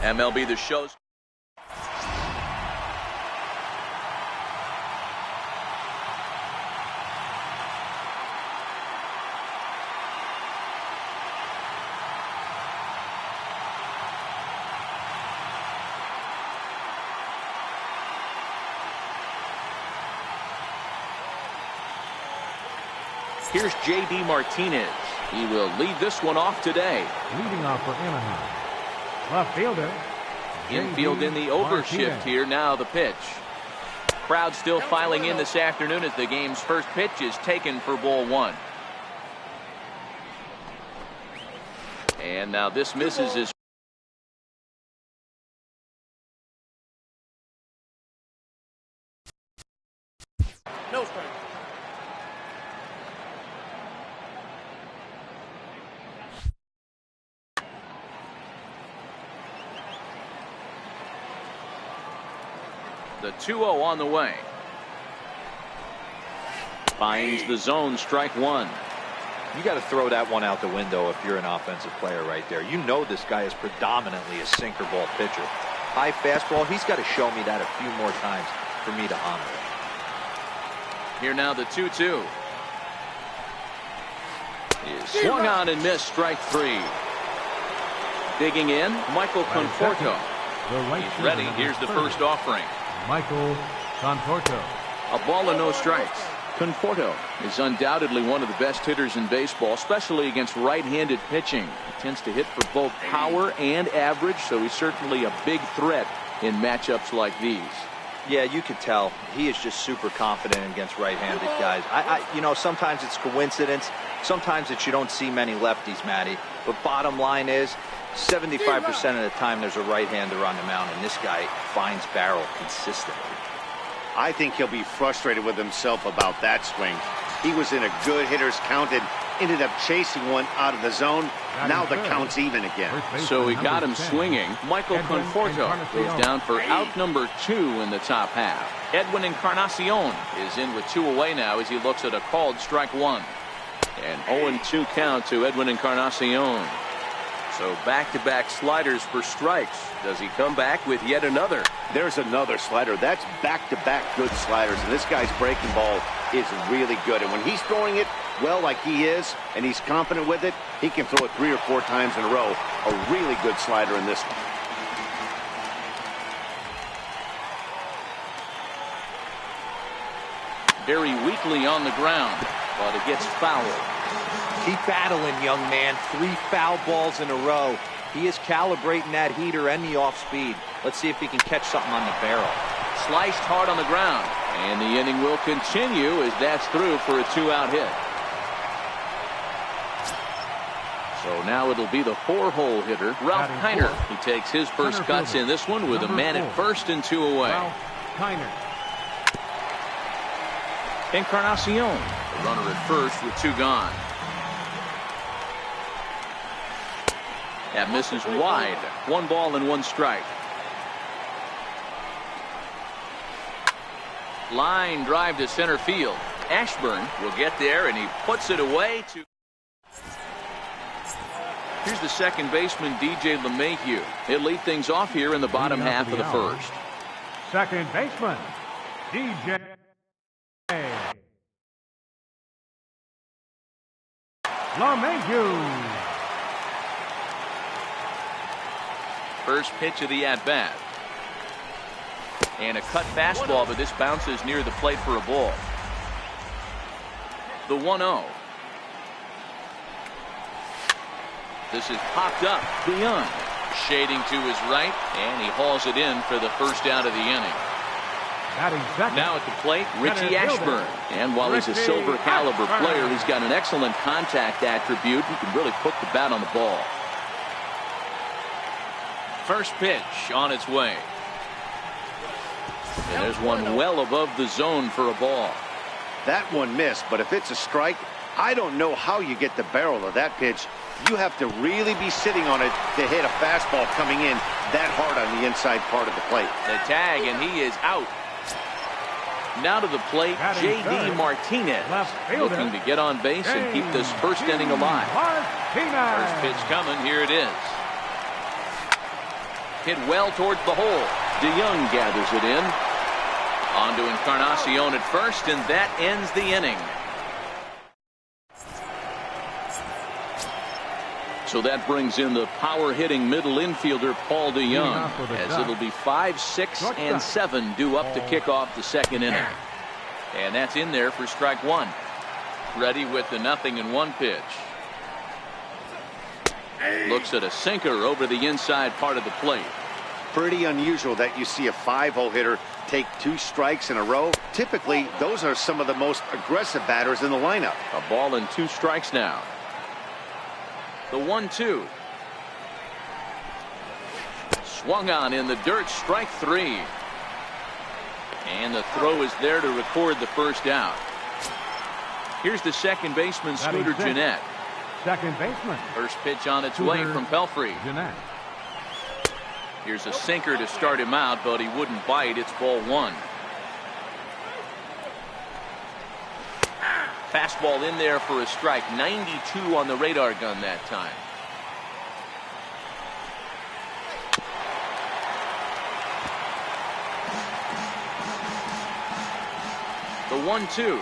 MLB The Show's. Here's J.D. Martinez. He will lead this one off today. Leading off for Anaheim, left fielder. Infield in the overshift here. Now the pitch. Crowd still filing in this afternoon as the game's first pitch is taken for ball one. And now this misses his. No strike. The 2-0 on the way. Finds the zone, strike one. You got to throw that one out the window if you're an offensive player right there. You know this guy is predominantly a sinker ball pitcher. High fastball, he's got to show me that a few more times for me to honor it. Here now the 2-2. Is swung on and missed, strike three. Digging in, Michael Conforto. He's ready. Here's the first offering. Michael Conforto. A ball and no strikes. Conforto is undoubtedly one of the best hitters in baseball, especially against right-handed pitching. He tends to hit for both power and average, so he's certainly a big threat in matchups like these. Yeah, you could tell he is just super confident against right-handed guys. You know, sometimes it's coincidence. Sometimes it's you don't see many lefties, Matty. But bottom line is, 75% of the time there's a right-hander on the mound, and this guy finds barrel consistently. I think he'll be frustrated with himself about that swing. He was in a good hitter's count and ended up chasing one out of the zone. Now the count's even again. So he got him swinging. Michael Conforto goes down for out number 2 in the top half. Edwin Encarnacion is in with 2 away now as he looks at a called strike one. And 0-2 count to Edwin Encarnacion. So back-to-back sliders for strikes. Does he come back with yet another? There's another slider. That's back-to-back good sliders, and this guy's breaking ball is really good. And when he's throwing it well like he is, and he's confident with it, he can throw it 3 or 4 times in a row. A really good slider in this one. Very weakly on the ground, but it gets fouled. Keep battling, young man. 3 foul balls in a row. He is calibrating that heater and the off speed. Let's see if he can catch something on the barrel. Sliced hard on the ground, and the inning will continue as that's through for a 2-out hit. So now it'll be the 4-hole hitter, Ralph Kiner. He takes his first cuts in this one with a man at first and 2 away. Ralph Kiner. Encarnacion, the runner at first with 2 gone. That misses wide. 1 ball and 1 strike. Line drive to center field. Ashburn will get there, and he puts it away. Here's the second baseman, DJ LeMahieu. He'll lead things off here in the bottom half of the first. Second baseman, DJ LeMahieu. First pitch of the at-bat. And a cut fastball, but this bounces near the plate for a ball. The 1-0. This is popped up beyond. Shading to his right, and he hauls it in for the first out of the inning. Now at the plate, Richie Ashburn. And while he's a silver caliber player, he's got an excellent contact attribute. He can really put the bat on the ball. First pitch on its way. And there's one well above the zone for a ball. That one missed, but if it's a strike, I don't know how you get the barrel of that pitch. You have to really be sitting on it to hit a fastball coming in that hard on the inside part of the plate. The tag, and he is out. Now to the plate, J.D. Martinez, looking to get on base and keep this first inning alive. First pitch coming, here it is. Hit well towards the hole. DeYoung gathers it in. On to Encarnacion at first, and that ends the inning. So that brings in the power-hitting middle infielder Paul DeYoung, as it'll be 5, 6, and 7 due up to kick off the second inning. And that's in there for strike one. Ready with the 0-1 pitch. Looks at a sinker over the inside part of the plate. Pretty unusual that you see a 5-0 hitter take 2 strikes in a row. Typically, those are some of the most aggressive batters in the lineup. A ball and 2 strikes now. The 1-2. Swung on in the dirt, strike 3. And the throw is there to record the first out. Here's the second baseman, Scooter Gennett. Second baseman. First pitch on its way from Pelfrey. Gennett. Here's a sinker to start him out, but he wouldn't bite. It's ball 1. Fastball in there for a strike. 92 on the radar gun that time. The 1-2.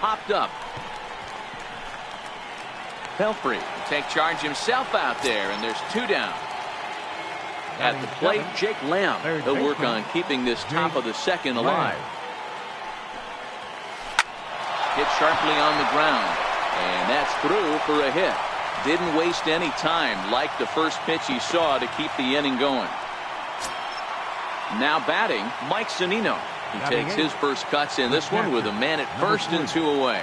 Popped up. Pelfrey take charge himself out there, and there's 2 down. At the plate, Jake Lamb. He'll work on keeping this top of the second alive. Hit sharply on the ground, and that's through for a hit. Didn't waste any time, like the first pitch he saw, to keep the inning going. Now batting, Mike Zunino. He takes his first cuts in this one with a man at first and 2 away.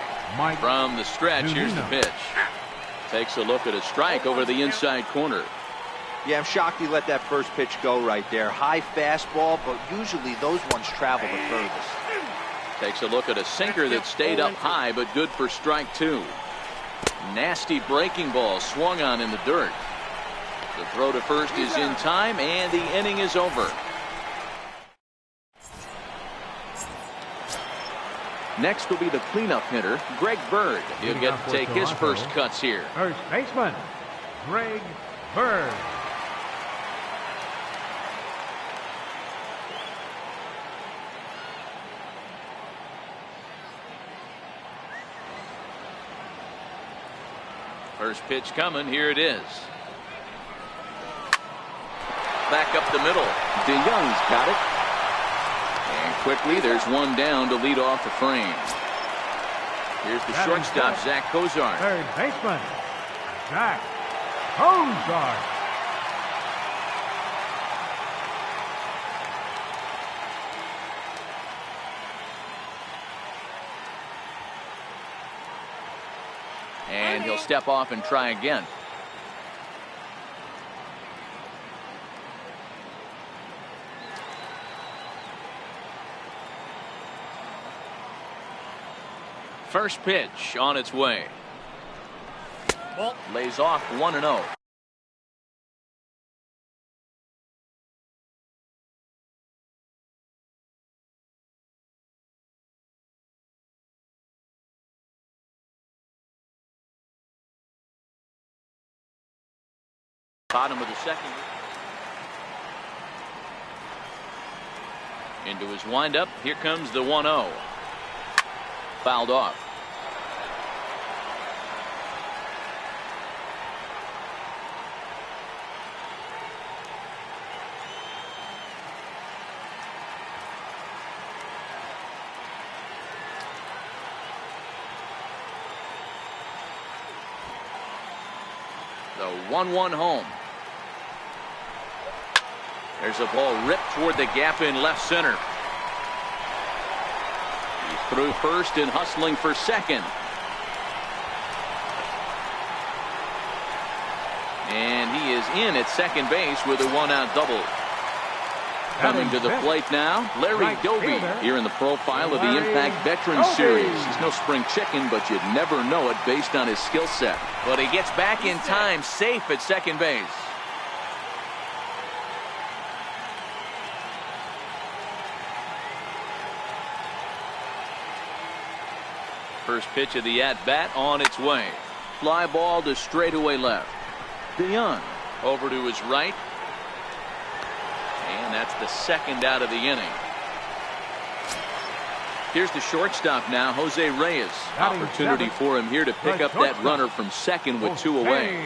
From the stretch, here's the pitch. Takes a look at a strike over the inside corner. Yeah, I'm shocked he let that first pitch go right there. High fastball, but usually those ones travel the furthest. Takes a look at a sinker that stayed up high, but good for strike 2. Nasty breaking ball swung on in the dirt. The throw to first is in time, and the inning is over. Next will be the cleanup hitter, Greg Bird. He'll get to take his first cuts here. First baseman, Greg Bird. First pitch coming. Here it is. Back up the middle. DeYoung's got it. And quickly, there's 1 down to lead off the frame. Here's the shortstop, Zach Cozart. Third baseman, Zach Cozart. And he'll step off and try again. First pitch on its way. Ball. Lays off 1-0. Bottom of the second. Into his windup. Here comes the 1-0. Fouled off. The 1-1 home. There's a ball ripped toward the gap in left center. He's through first and hustling for second. And he is in at second base with a 1-out double. Coming to the plate now, Larry Doby, here in the profile of the Impact Veterans Series. He's no spring chicken, but you'd never know it based on his skill set. But he gets back in time, safe at second base. First pitch of the at-bat on its way. Fly ball to straightaway left. DeYoung over to his right. And that's the second out of the inning. Here's the shortstop now, Jose Reyes. Opportunity for him here to pick up that runner from second with 2 away.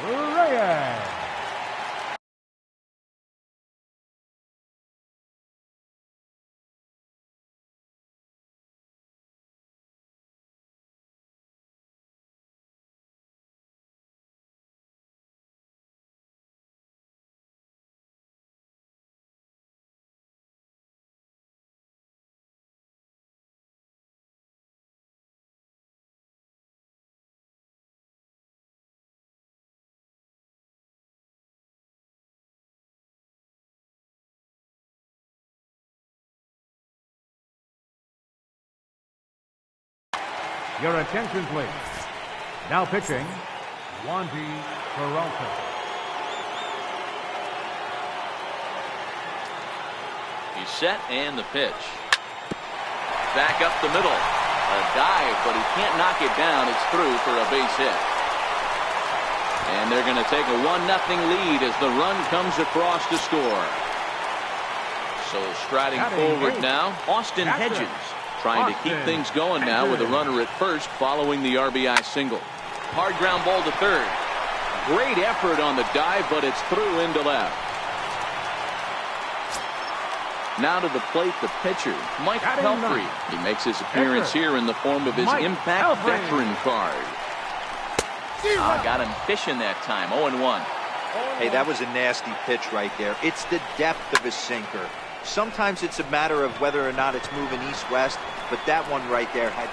Reyes. Your attention, please. Now pitching, Wandy Peralta. He's set and the pitch. Back up the middle. A dive, but he can't knock it down. It's through for a base hit. And they're going to take a 1-0 lead as the run comes across to score. So striding forward now, Austin Hedges. Trying to keep things going now with a runner at first following the RBI single. Hard ground ball to third. Great effort on the dive, but it's through into left. Now to the plate, the pitcher, Mike Pelfrey. He makes his appearance here in the form of his Impact Veteran card. Got him fishing that time, 0-1. Hey, that was a nasty pitch right there. It's the depth of his sinker. Sometimes it's a matter of whether or not it's moving east-west, but that one right there had...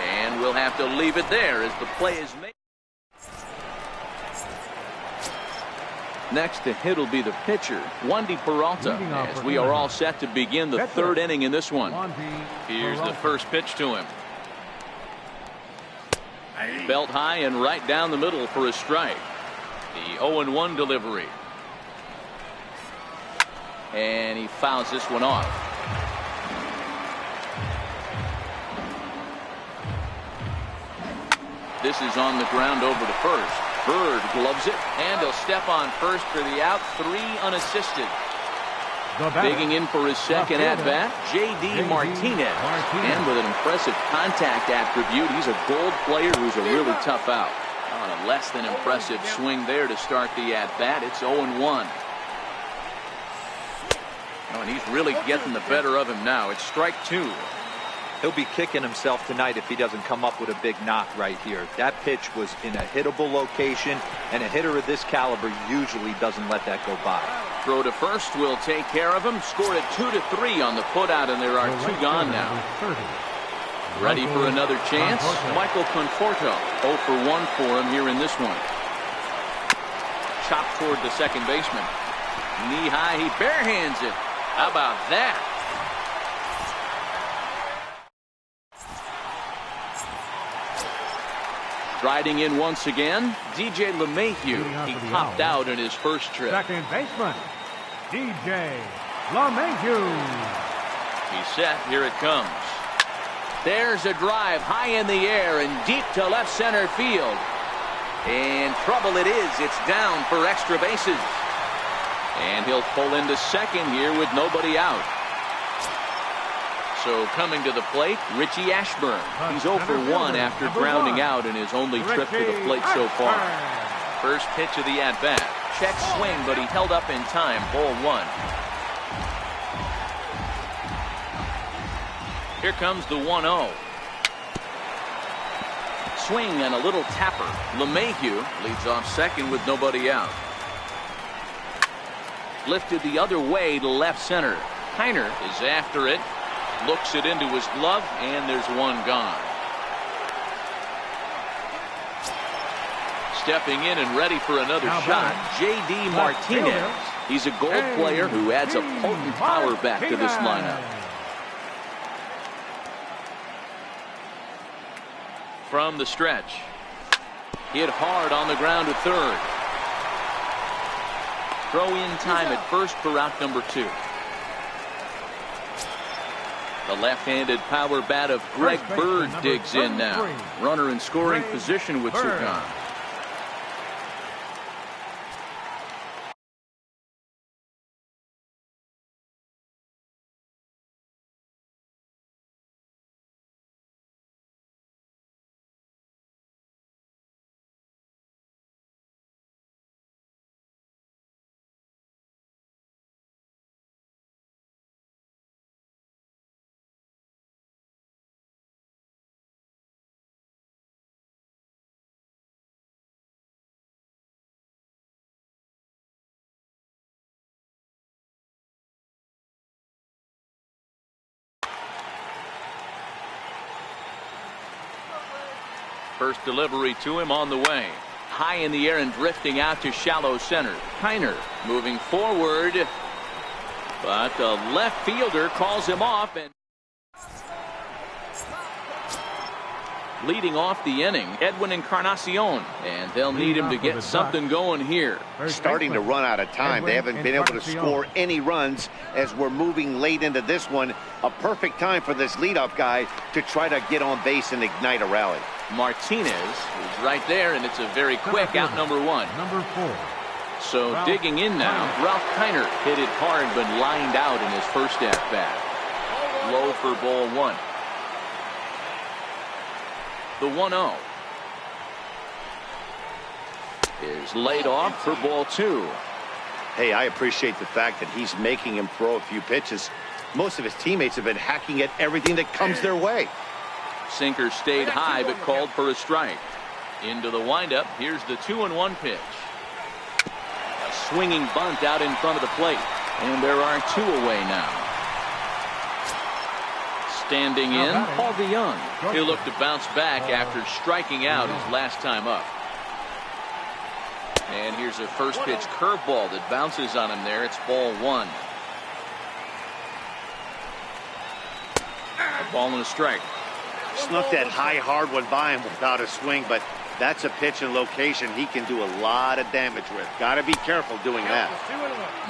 And we'll have to leave it there as the play is made. Next to hit will be the pitcher, Wandy Peralta, as we are all set to begin the third inning in this one. Here's the first pitch to him. Belt high and right down the middle for a strike. The 0-1 delivery. And he fouls this one off. This is on the ground over to first. Bird gloves it, and he'll step on first for the out. 3 unassisted. Digging in for his second at-bat, J.D. Martinez. And with an impressive contact attribute, he's a gold player who's a really tough out. On a less than impressive swing there to start the at-bat. It's 0-1. Oh, and he's really getting the better of him now. It's strike 2. He'll be kicking himself tonight if he doesn't come up with a big knock right here. That pitch was in a hittable location, and a hitter of this caliber usually doesn't let that go by. Throw to first will take care of him. Scored it 2-3 on the putout, and there are 2 gone now. Ready for another chance? Michael Conforto. 0 for 1 for him here in this one. Chopped toward the second baseman. Knee high, he barehands it. How about that? Striding in once again, DJ LeMahieu. He popped out in his first trip. Second baseman, DJ LeMahieu. He's set. Here it comes. There's a drive high in the air and deep to left center field. And trouble it is. It's down for extra bases. And he'll pull into second here with nobody out. So coming to the plate, Richie Ashburn. He's 0 for 1 after grounding out in his only trip to the plate so far. First pitch of the at-bat. Check swing, but he held up in time. Ball 1. Here comes the 1-0. Swing and a little tapper. LeMahieu leads off second with nobody out. Lifted the other way to left center. Heiner is after it. Looks it into his glove, and there's 1 gone. Stepping in and ready for another shot, J.D. Martinez. He's a gold player who adds a potent power back to this lineup. From the stretch. Hit hard on the ground at third. Throw in time at first for out number 2. The left-handed power bat of Greg Bird digs in now. Runner in scoring position with 2 gone. First delivery to him on the way. High in the air and drifting out to shallow center. Kiner moving forward, but the left fielder calls him off. And leading off the inning, Edwin Encarnacion, and they'll need him to get something going here. Starting to run out of time. They haven't been able to score any runs as we're moving late into this one. A perfect time for this leadoff guy to try to get on base and ignite a rally. Martinez is right there, and it's a very quick out number one. Number 4. So digging in now, Ralph Kiner hit it hard but lined out in his first at bat. Low for ball 1. The 1-0 is laid off for ball 2. Hey, I appreciate the fact that he's making him throw a few pitches. Most of his teammates have been hacking at everything that comes their way. Sinker stayed high but called for a strike. Into the windup. Here's the 2-1 pitch. A swinging bunt out in front of the plate. And there are 2 away now. Standing in, Paul DeYoung. He'll look to bounce back after striking out his last time up. And here's a first pitch curveball that bounces on him there. It's ball 1. A ball and a strike. Snuck that high hard one by him without a swing, but that's a pitch and location he can do a lot of damage with. Got to be careful doing that.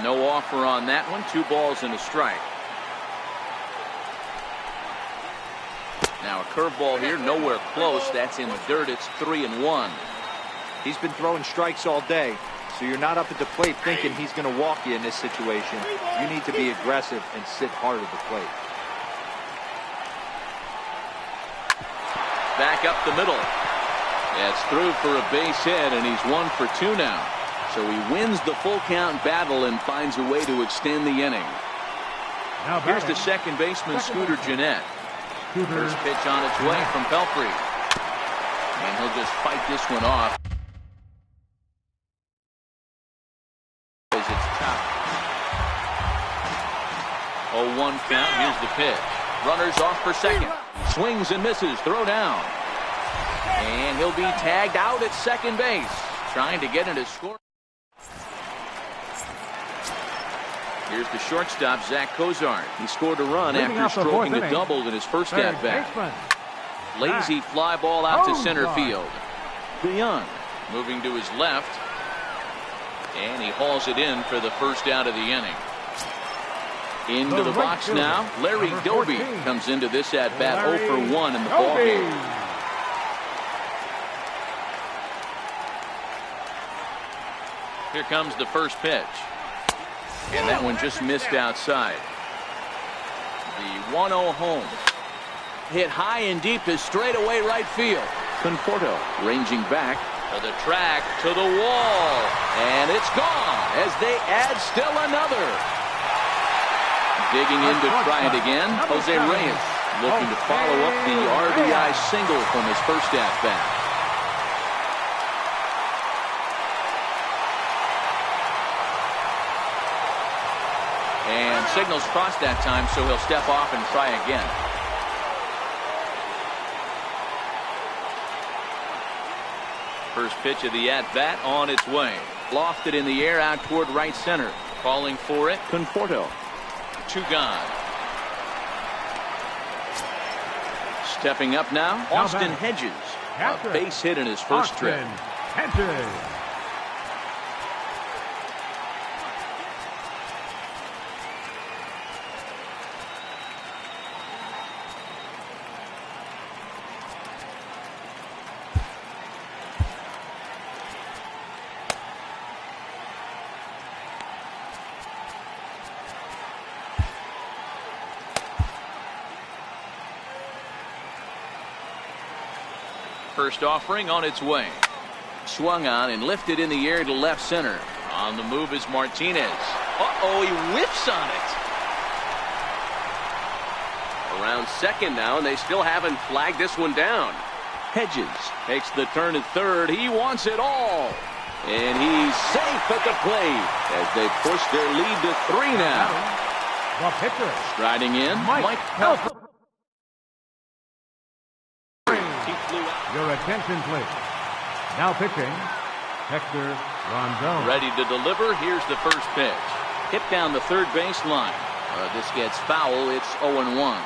No offer on that one. 2 balls and a strike. Now a curveball here, nowhere close. That's in the dirt. It's 3-1. He's been throwing strikes all day, so you're not up at the plate thinking he's going to walk you in this situation. You need to be aggressive and sit hard at the plate. Back up the middle. That's through for a base hit, and he's 1 for 2 now. So he wins the full count battle and finds a way to extend the inning. Here's the second baseman, Scooter Gennett. First pitch on its way from Pelfrey. And he'll just fight this one off. As it's top. 0-1 count. Here's the pitch. Runners off for second. Swings and misses. Throw down. And he'll be tagged out at second base. Trying to get into score. Here's the shortstop, Zach Cozart. He scored a run after stroking a double in his first at-bat. Lazy fly ball out to center field. DeYoung moving to his left. And he hauls it in for the first out of the inning. Into the box now. Larry Doby comes into this at-bat 0 for 1 in the ballgame. Here comes the first pitch. And that one just missed outside. The 1-0 home. Hit high and deep to straightaway right field. Conforto ranging back to the track, to the wall. And it's gone as they add still another. Digging in to try it again. Jose Reyes looking to follow up the RBI single from his first at-bat. And signals crossed that time, so he'll step off and try again. First pitch of the at-bat on its way. Lofted in the air out toward right center. Calling for it, Conforto. 2 gone. Stepping up now, Austin Hedges. A base hit in his first trip. First offering on its way. Swung on and lifted in the air to left center. On the move is Martinez. Uh-oh, he whiffs on it. Around second now, and they still haven't flagged this one down. Hedges takes the turn at third. He wants it all. And he's safe at the plate as they push their lead to 3 now. The pitcher. Striding in, Mike Pelfrey. flew out. Your attention, please. Now pitching, Hector Rondon. Ready to deliver. Here's the first pitch. Hit down the third baseline. This gets foul. It's 0-1.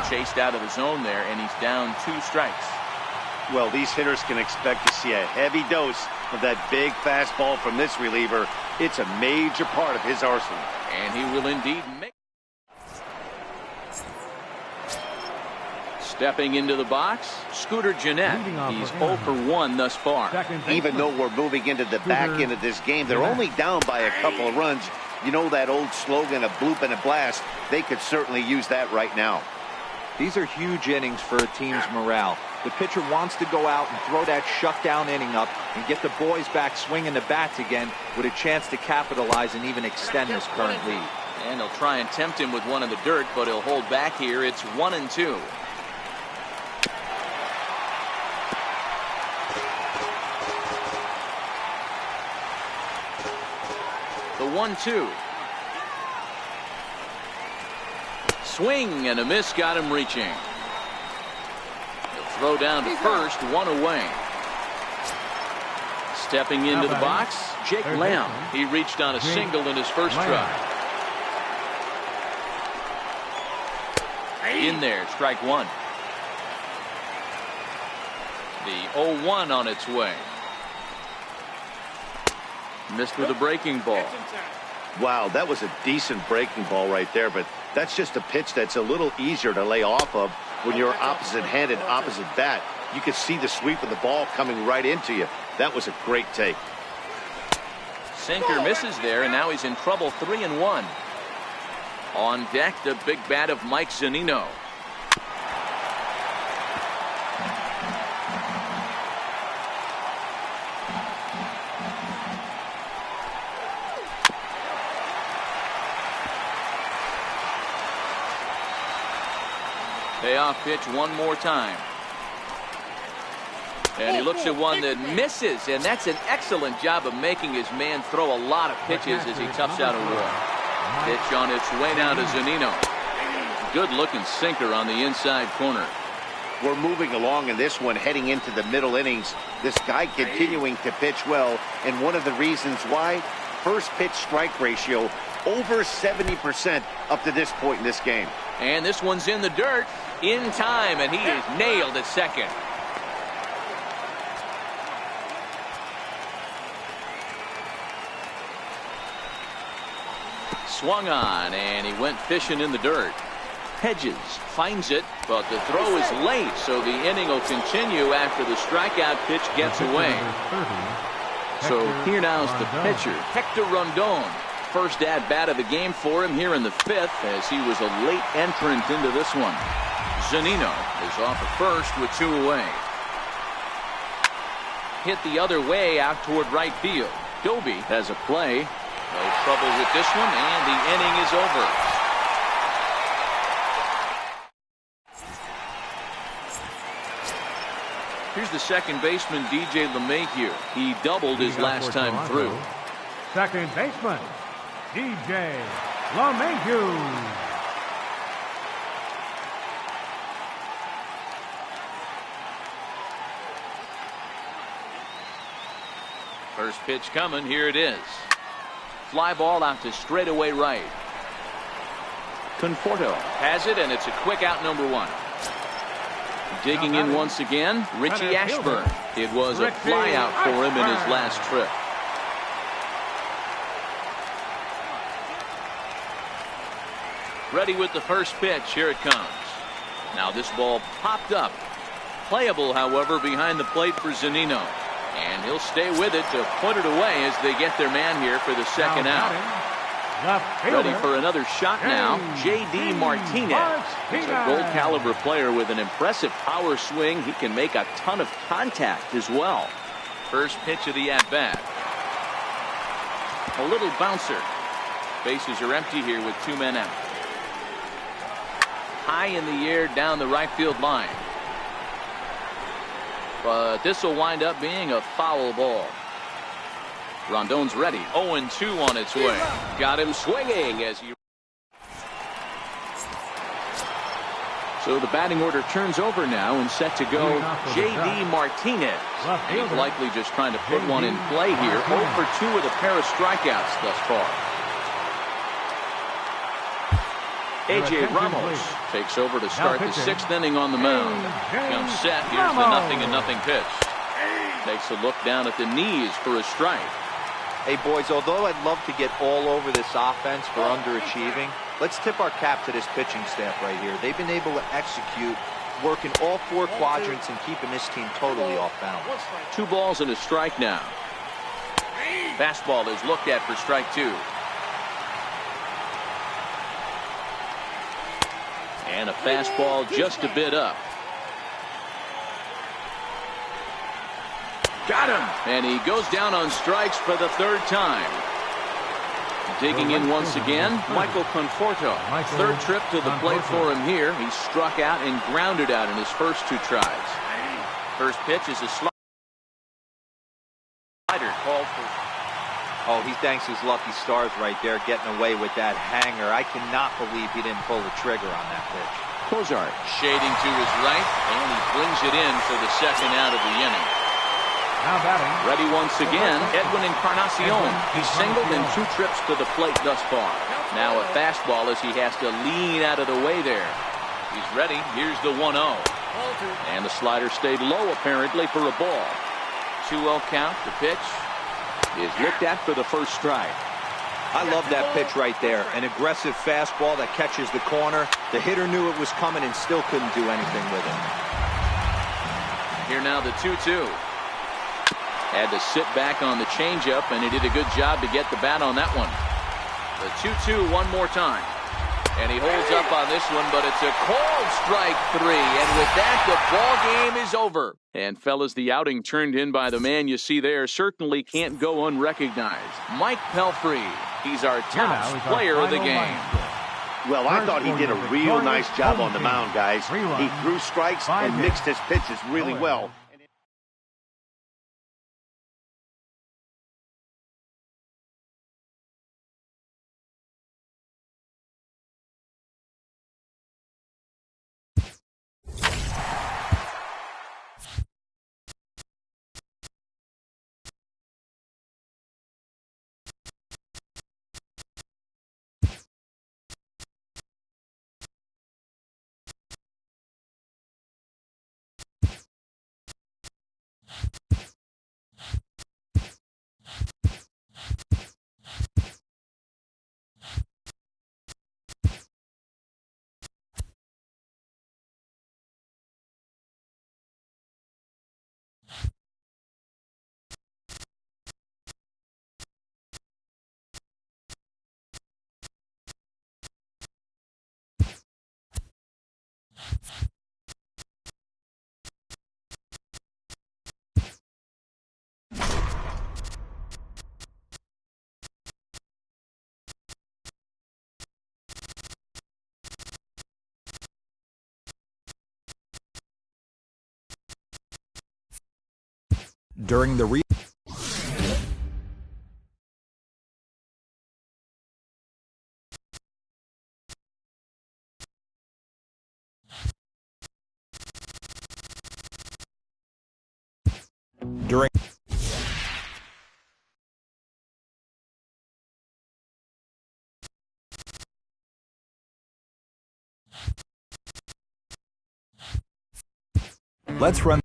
Chased out of the zone there, and he's down 2 strikes. Well, these hitters can expect to see a heavy dose of that big fastball from this reliever. It's a major part of his arsenal. And he will indeed make. Stepping into the box, Scooter Gennett. He's 0 for 1 thus far. Even though we're moving into the back end of this game, they're only down by a couple of runs. You know that old slogan, a bloop and a blast? They could certainly use that right now. These are huge innings for a team's morale. The pitcher wants to go out and throw that shutdown inning up and get the boys back swinging the bats again with a chance to capitalize and even extend this current lead. And they'll try and tempt him with one in the dirt, but he'll hold back here. It's 1-2. The 1-2. Swing and a miss got him reaching. He'll throw down to first, 1 away. Stepping into the box, Jake Lamb. He reached on a single in his first try. In there, strike 1. The 0-1 on its way. Missed with a breaking ball. Wow, that was a decent breaking ball right there, but that's just a pitch that's a little easier to lay off of when you're opposite-handed, opposite bat. You can see the sweep of the ball coming right into you. That was a great take. Sinker misses there, and now he's in trouble. 3-1. On deck, the big bat of Mike Zunino. Payoff pitch one more time. And he looks at one that misses, and that's an excellent job of making his man throw a lot of pitches as he toughs out a wall. Pitch on its way now to Zunino. Good looking sinker on the inside corner. We're moving along in this one, heading into the middle innings. This guy continuing to pitch well, and one of the reasons why, first pitch strike ratio over 70% up to this point in this game. And this one's in the dirt in time, and he is nailed at second. Swung on, and he went fishing in the dirt. Hedges finds it, but the throw is late, so the inning will continue after the strikeout pitch gets away. So here now's the pitcher, Hector Rondon. First at-bat of the game for him here in the 5th, as he was a late entrant into this one. Zunino is off at first with 2 away. Hit the other way out toward right field. Doby has a play. No trouble with this one, and the inning is over. Here's the second baseman, DJ LeMahieu. He doubled his last time through. Second baseman, DJ LeMahieu. First pitch coming. Here it is. Fly ball out to straightaway right. Conforto has it, and it's a quick out, number 1. Digging in once again, Richie Ashburn. It was a fly out for him in his last trip. Ready with the first pitch. Here it comes. Now this ball popped up. Playable, however, behind the plate for Zunino. And he'll stay with it to put it away as they get their man here for the second out. Ready for another shot now, J.D. Martinez. He's a gold caliber player with an impressive power swing. He can make a ton of contact as well. First pitch of the at-bat. A little bouncer. Bases are empty here with 2 men out. High in the air down the right field line. But this will wind up being a foul ball. Rondon's ready. 0-2 on its way. Got him swinging as he. So the batting order turns over now and set to go J.D. Martinez. He's likely just trying to put one in play here. 0 for 2 with a pair of strikeouts thus far. A.J. Ramos takes over to start the 6th inning on the mound. Comes set. Here's the 0-0 pitch. Takes a look down at the knees for a strike. Hey, boys, although I'd love to get all over this offense for underachieving, let's tip our cap to this pitching staff right here. They've been able to execute, working all 4 quadrants and keeping this team totally off balance. 2 balls and a strike now. Fastball is looked at for strike 2. And a fastball just a bit up. Got him! And he goes down on strikes for the 3rd time. Digging in once again, Michael Conforto. 3rd trip to the plate for him here. He struck out and grounded out in his first 2 tries. First pitch is a slider called for. Oh, he thanks his lucky stars right there, getting away with that hanger. I cannot believe he didn't pull the trigger on that pitch. Cozart shading to his right, and he brings it in for the 2nd out of the inning. Now batting. Ready once again, Edwin Encarnacion. He's singled in 2 trips to the plate thus far. Now a fastball as he has to lean out of the way there. He's ready. Here's the 1-0. And the slider stayed low apparently for a ball. 2-0 count. The pitch is looked at for the first strike. I love that pitch right there. An aggressive fastball that catches the corner. The hitter knew it was coming and still couldn't do anything with it. Here now the 2-2. Had to sit back on the changeup, and he did a good job to get the bat on that one. The 2-2 one more time. And he holds up on this one, but it's a called strike 3. And with that, the ball game is over. And fellas, the outing turned in by the man you see there certainly can't go unrecognized. Mike Pelfrey. He's our top player of the game. Well, I thought he did a real nice job on the mound, guys. He threw strikes and mixed his pitches really well. During the during let's run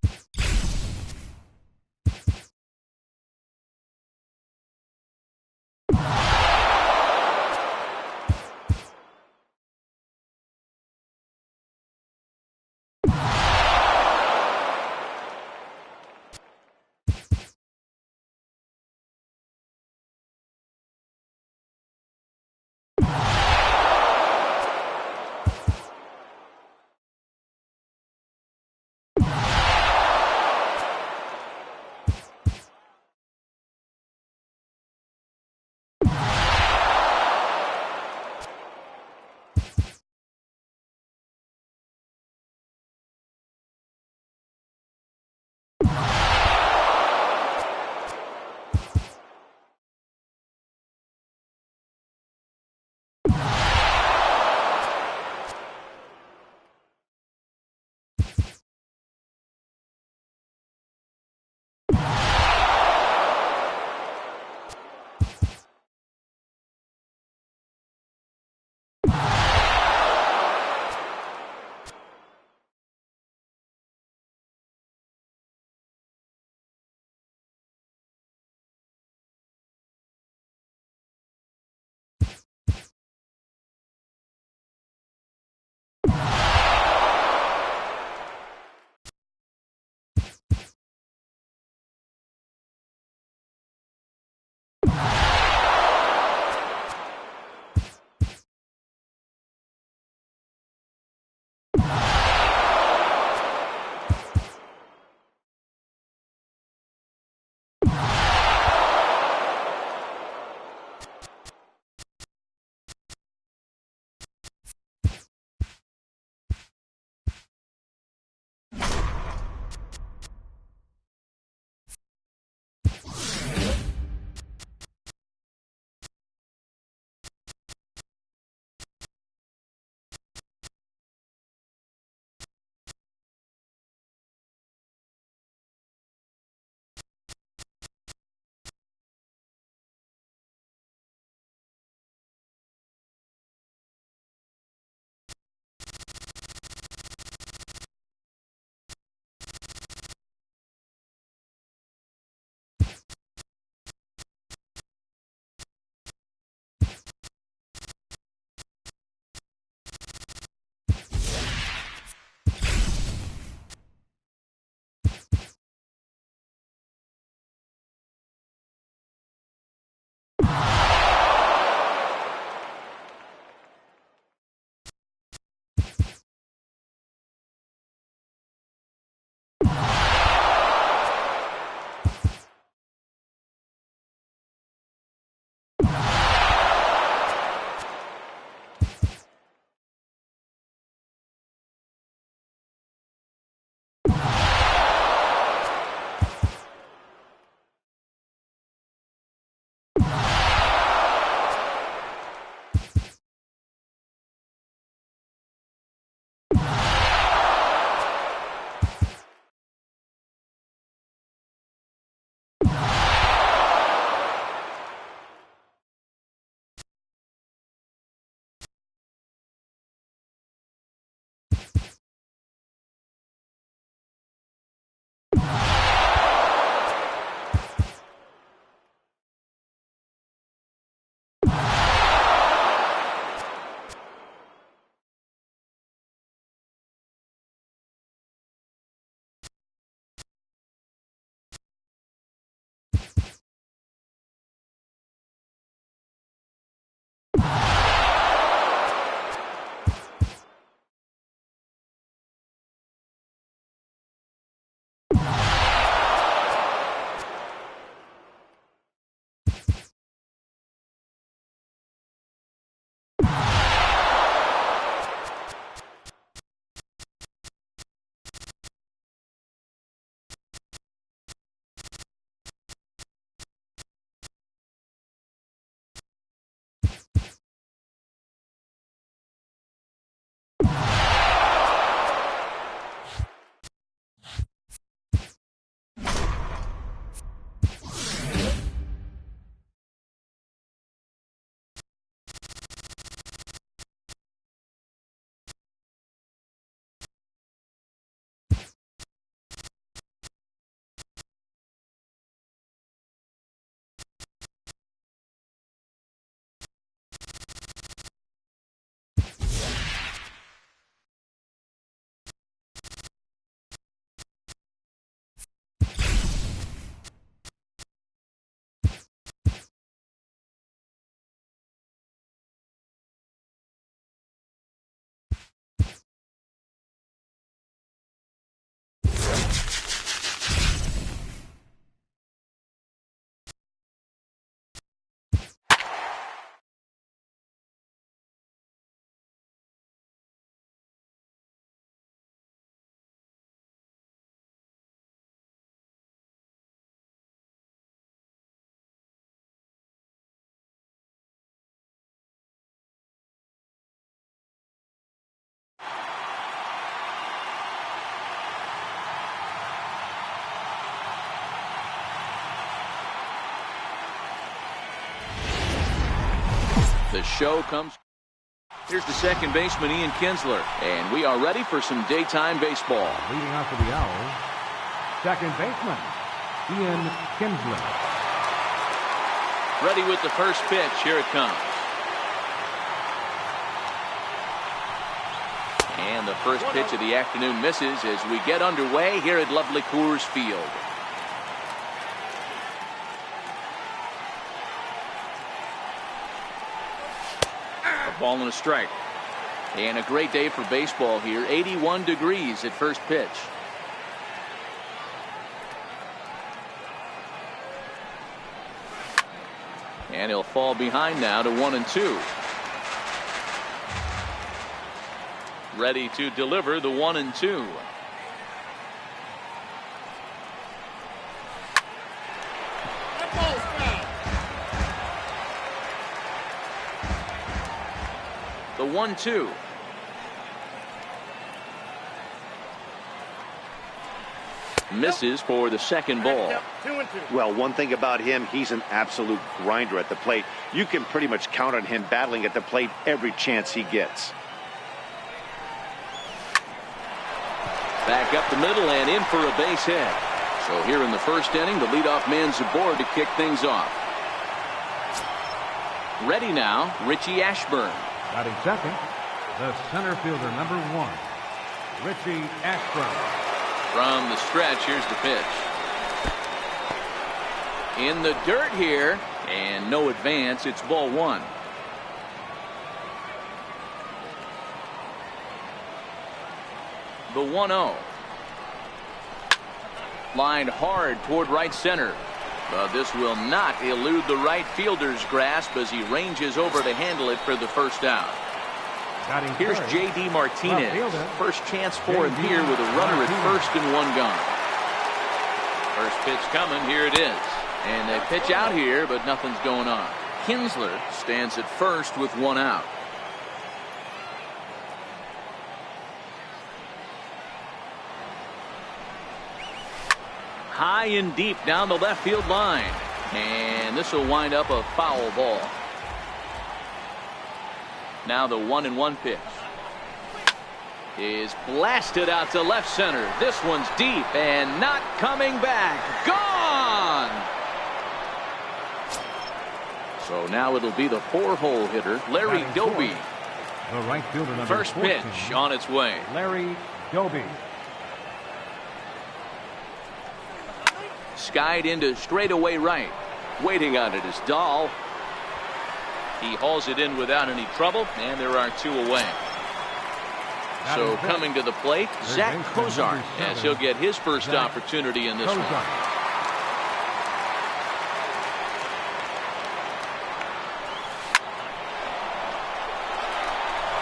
the show comes. Here's the second baseman, Ian Kinsler. And we are ready for some daytime baseball. Leading off for the Owls, second baseman, Ian Kinsler. Ready with the first pitch. Here it comes. And the first pitch of the afternoon misses as we get underway here at lovely Coors Field. A ball and a strike. And a great day for baseball here. 81 degrees at first pitch. And he'll fall behind now to 1-2. Ready to deliver the 1-2. The 1-2. Misses for the second ball. Well, one thing about him, he's an absolute grinder at the plate. You can pretty much count on him battling at the plate every chance he gets. Back up the middle and in for a base hit. So here in the first inning, the leadoff man's aboard to kick things off. Ready now, Richie Ashburn. Batting second, the center fielder, number 1, Richie Ashburn. From the stretch, here's the pitch. In the dirt here, and no advance. It's ball 1. The 1-0. Lined hard toward right center. But this will not elude the right fielder's grasp as he ranges over to handle it for the first out. Here's J.D. Martinez. First chance for him here with a runner at first and 1 gone. First pitch coming. Here it is. And they pitch out here, but nothing's going on. Kinsler stands at first with 1 out. High and deep down the left field line. And this will wind up a foul ball. Now the 1-1 pitch is blasted out to left center. This one's deep and not coming back. Gone! So now it'll be the 4-hole hitter, Larry Doby. The right fielder, number First 14, pitch on its way. Larry Doby. Skied into straightaway right. Waiting on it is Dahl. He hauls it in without any trouble, and there are 2 away. So coming to the plate, Zach Cozart, as he'll get his first opportunity in this one.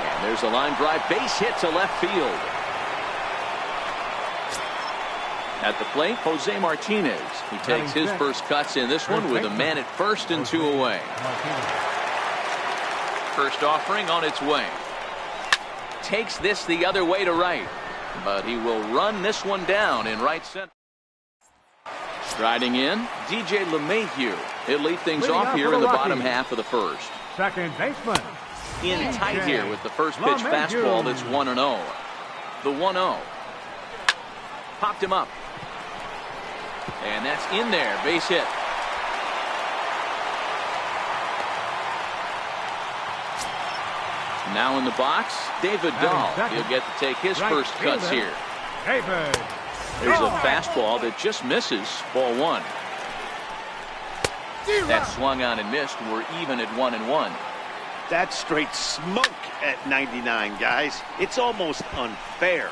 And there's a line drive base hit to left field. At the plate, Jose Martinez. He takes his first cuts in this one with a man at first and 2 away. First offering on its way. Takes this the other way to right, but he will run this one down in right center. Striding in, DJ LeMahieu. He'll lead things off here in the bottom half of the first. Second baseman. In tight here with the first pitch fastball that's 1-0. The 1-0. Popped him up. And that's in there. Base hit. Now in the box, David Dahl. He'll get to take his first cuts here. There's a fastball that just misses. Ball 1. That swung on and missed. We're even at 1-1. That's straight smoke at 99, guys. It's almost unfair.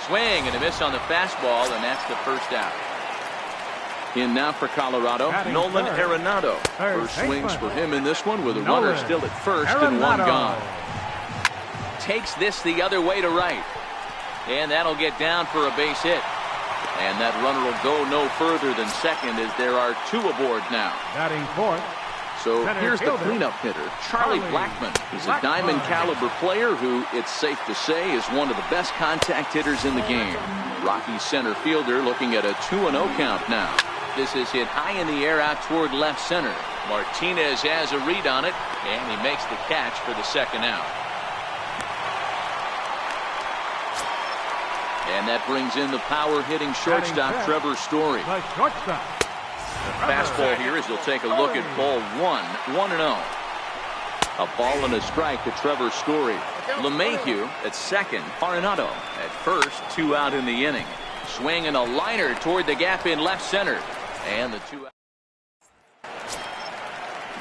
Swing and a miss on the fastball, and that's the first out. In now for Colorado, Nolan Arenado. First swings for him in this one with a runner still at first and 1 gone. Takes this the other way to right. And that'll get down for a base hit. And that runner will go no further than second as there are 2 aboard now. Batting fourth. So here's the cleanup hitter, Charlie Blackmon. He's a diamond caliber player who, it's safe to say, is one of the best contact hitters in the game. Rockies center fielder looking at a 2-0 count now. This is hit high in the air out toward left center. Martinez has a read on it, and he makes the catch for the second out. And that brings in the power-hitting shortstop, Trevor Story. The shortstop. Fastball here as he'll take a look at ball 1-0. A ball and a strike to Trevor Story. LeMahieu at second. Arenado at first. 2 out in the inning. Swing and a liner toward the gap in left center. And the 2 out.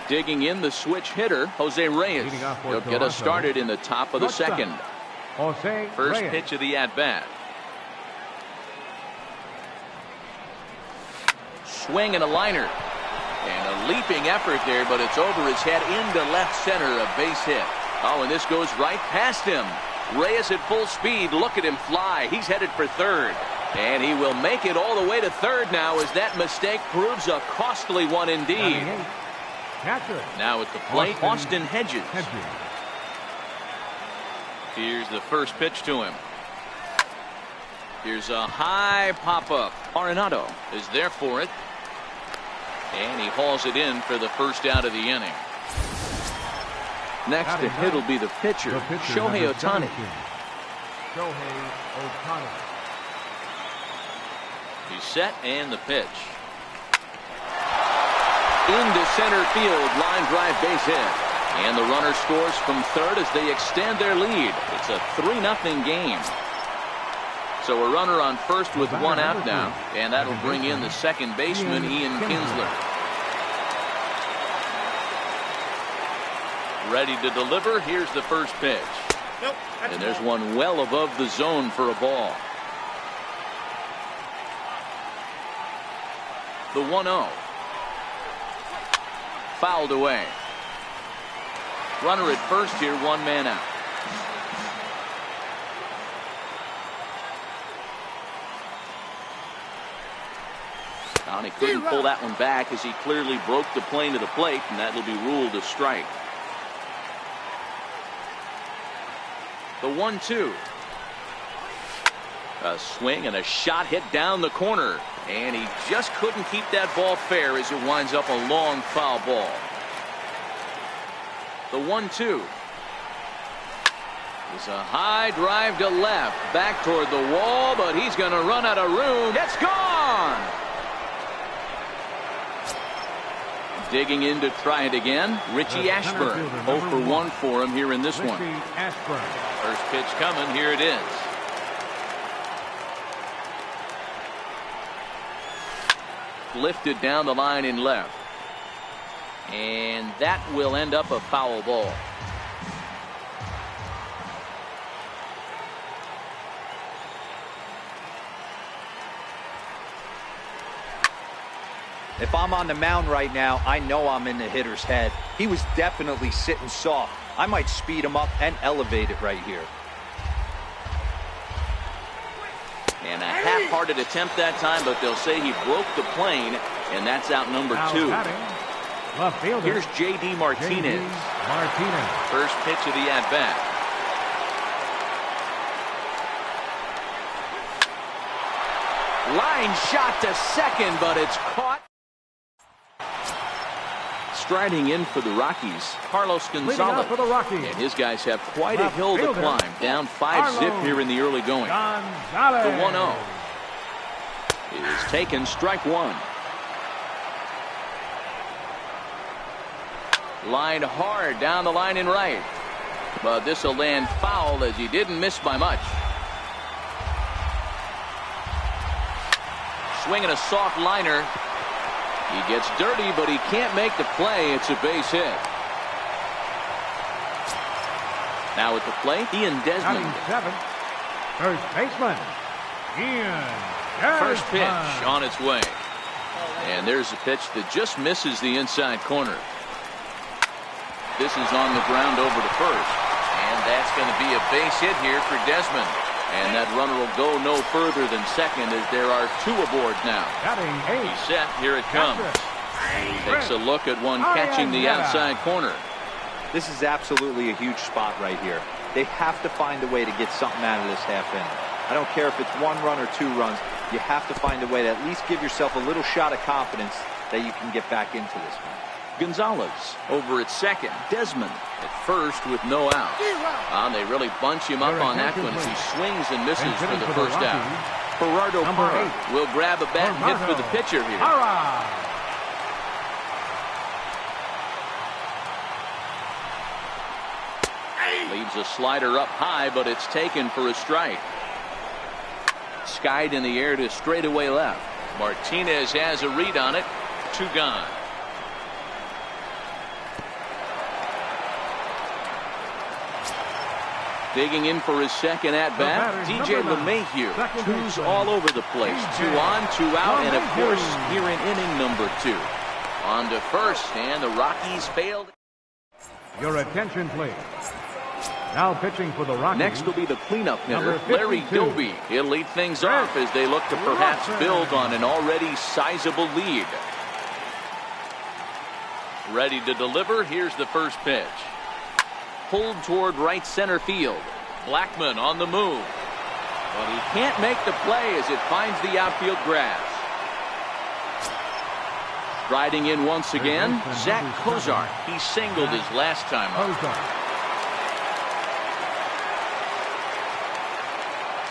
Digging in the switch hitter, Jose Reyes. He'll get us started in the top of the second. First pitch of the at-bat. Swing and a liner. And a leaping effort there, but it's over his head into left center, a base hit. Oh, and this goes right past him. Reyes at full speed. Look at him fly. He's headed for third. And he will make it all the way to third now as that mistake proves a costly one indeed. Now at the plate, Austin Hedges. Here's the first pitch to him. Here's a high pop-up. Arenado is there for it. And he hauls it in for the first out of the inning. Next to hit will be the pitcher, Shohei Ohtani. He's set and the pitch. Into center field, line drive base hit. And the runner scores from third as they extend their lead. It's a 3-0 game. So a runner on first with 1 out now, and that'll bring in the second baseman, Ian Kinsler. Ready to deliver. Here's the first pitch. And there's one well above the zone for a ball. The 1-0. Fouled away. Runner at first here, 1 man out. And he couldn't pull that one back as he clearly broke the plane to the plate, and that'll be ruled a strike. The 1-2. A swing and a shot hit down the corner, and he just couldn't keep that ball fair as it winds up a long foul ball. The 1-2 is a high drive to left, back toward the wall, but he's going to run out of room. It's gone. Digging in to try it again, Richie Ashburn. 0 for 1 for him here in this one. First pitch coming, here it is. Lifted down the line in left. And that will end up a foul ball. If I'm on the mound right now, I know I'm in the hitter's head. He was definitely sitting soft. I might speed him up and elevate it right here. And a half-hearted attempt that time, but they'll say he broke the plane, and that's out number 2. Here's J.D. Martinez. First pitch of the at-bat. Line shot to second, but it's caught. Striding in for the Rockies, Carlos Gonzalez. And his guys have quite a hill to climb. Down 5-zip here in the early going. The 1-0 is taken, strike 1. Lined hard down the line in right. But this will land foul as he didn't miss by much. Swinging a soft liner. He gets dirty, but he can't make the play. It's a base hit. Now at the plate, Ian Desmond. First baseman, Ian Desmond. First pitch on its way. And there's a pitch that just misses the inside corner. This is on the ground over to first. And that's going to be a base hit here for Desmond. And that runner will go no further than second as there are 2 aboard now. He's set. Here it comes. Takes a look at one catching the outside corner. This is absolutely a huge spot right here. They have to find a way to get something out of this half inning. I don't care if it's 1 run or 2 runs. you have to find a way to at least give yourself a little shot of confidence that you can get back into this one. Gonzalez over at second. Desmond at first with no out. They really bunch him up on that one as he swings and misses for the first out. Gerardo Parra will grab a bat and hit for the pitcher here. Leaves a slider up high, but it's taken for a strike. Skied in the air to straightaway left. Martinez has a read on it. 2 gone. Digging in for his second at-bat, DJ LeMahieu. 2's all over the place. 2 on, 2 out, and of course, here in inning number 2. On to first, and the Rockies failed. Your attention, please. Now pitching for the Rockies. Next will be the cleanup hitter, Larry Doby. He'll lead things off as they look to perhaps build on an already sizable lead. Ready to deliver. Here's the first pitch. Pulled toward right center field. Blackmon on the move. But he can't make the play as it finds the outfield grass. Riding in once again, Zach Cozart. He singled his last time up.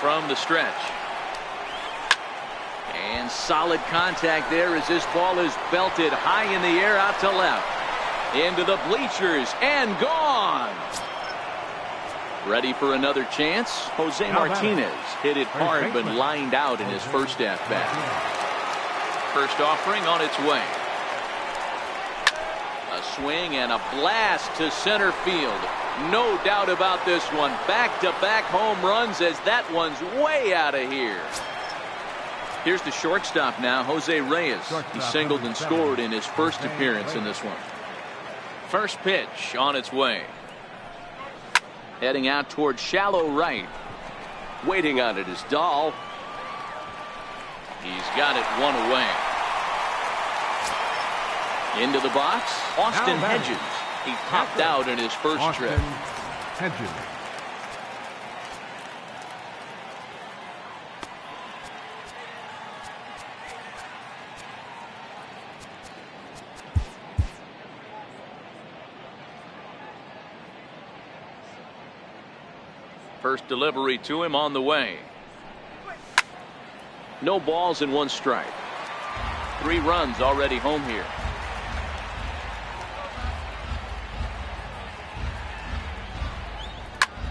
From the stretch. And solid contact there as this ball is belted high in the air out to left. Into the bleachers and gone. Ready for another chance. Jose Martinez hit it hard but lined out in his first at bat. First offering on its way. A swing and a blast to center field. No doubt about this one. Back-to-back home runs as that one's way out of here. Here's the shortstop now, Jose Reyes. He singled and scored in his first appearance in this one. First pitch on its way. Heading out toward shallow right. Waiting on it is Dahl. He's got it 1 away. Into the box, Austin Hedges. He popped out in his first trip. Hedges. First delivery to him on the way. No balls and 1 strike. 3 runs already home here.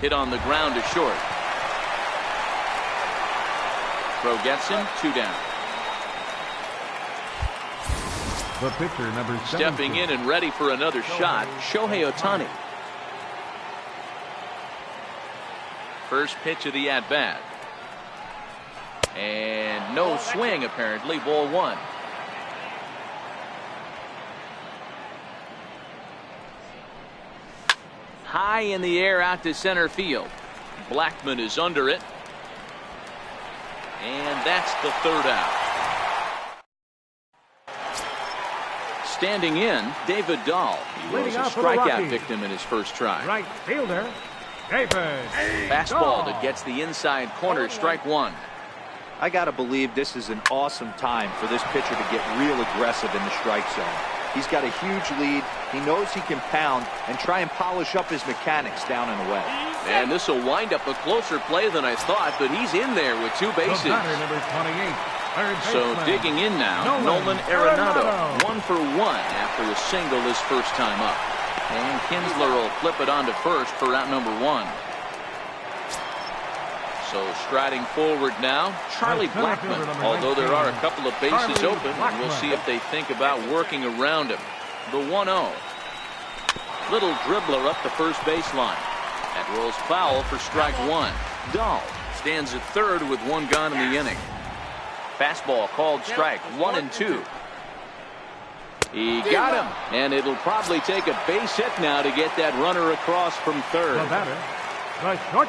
Hit on the ground to short. Throw gets him. 2 down. The pitcher, number 7. Stepping in and ready for another shot, Shohei Ohtani. First pitch of the at-bat. And no swing, apparently. Ball 1. High in the air out to center field. Blackmon is under it. And that's the 3rd out. Standing in, David Dahl. He was a strikeout victim in his first try. Right fielder, David. Fastball that gets the inside corner, strike 1. I got to believe this is an awesome time for this pitcher to get real aggressive in the strike zone. He's got a huge lead. He knows he can pound and try and polish up his mechanics down and away. And this will wind up a closer play than I thought, but he's in there with 2 bases. Number 28. So digging in now, Nolan Arenado. 1 for 1 after a single his first time up. And Kinsler will flip it on to first for out number 1. So striding forward now, Charlie Blackmon. Although there are a couple of bases open, and we'll see if they think about working around him. The 1-0. Little dribbler up the first baseline. That rolls foul for strike 1. Dahl stands at third with 1 gone in the inning. Fastball called strike 1 and 2. He got him, and it'll probably take a base hit now to get that runner across from third.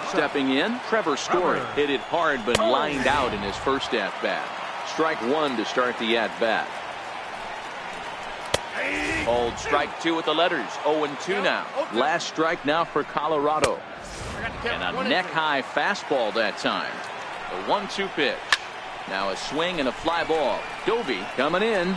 Stepping in, Trevor Story hit it hard but lined out in his first at-bat. Strike 1 to start the at-bat. Hold strike 2 with the letters. 0-2 now. Last strike now for Colorado. And a neck-high fastball that time. The 1-2 pitch. Now a swing and a fly ball. Dovey coming in.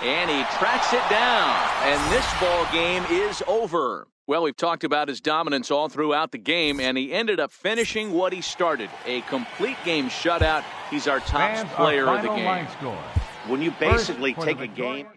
And he tracks it down. And this ball game is over. Well, we've talked about his dominance all throughout the game, and he ended up finishing what he started. A complete game shutout. He's our top player of the game. When you basically take a game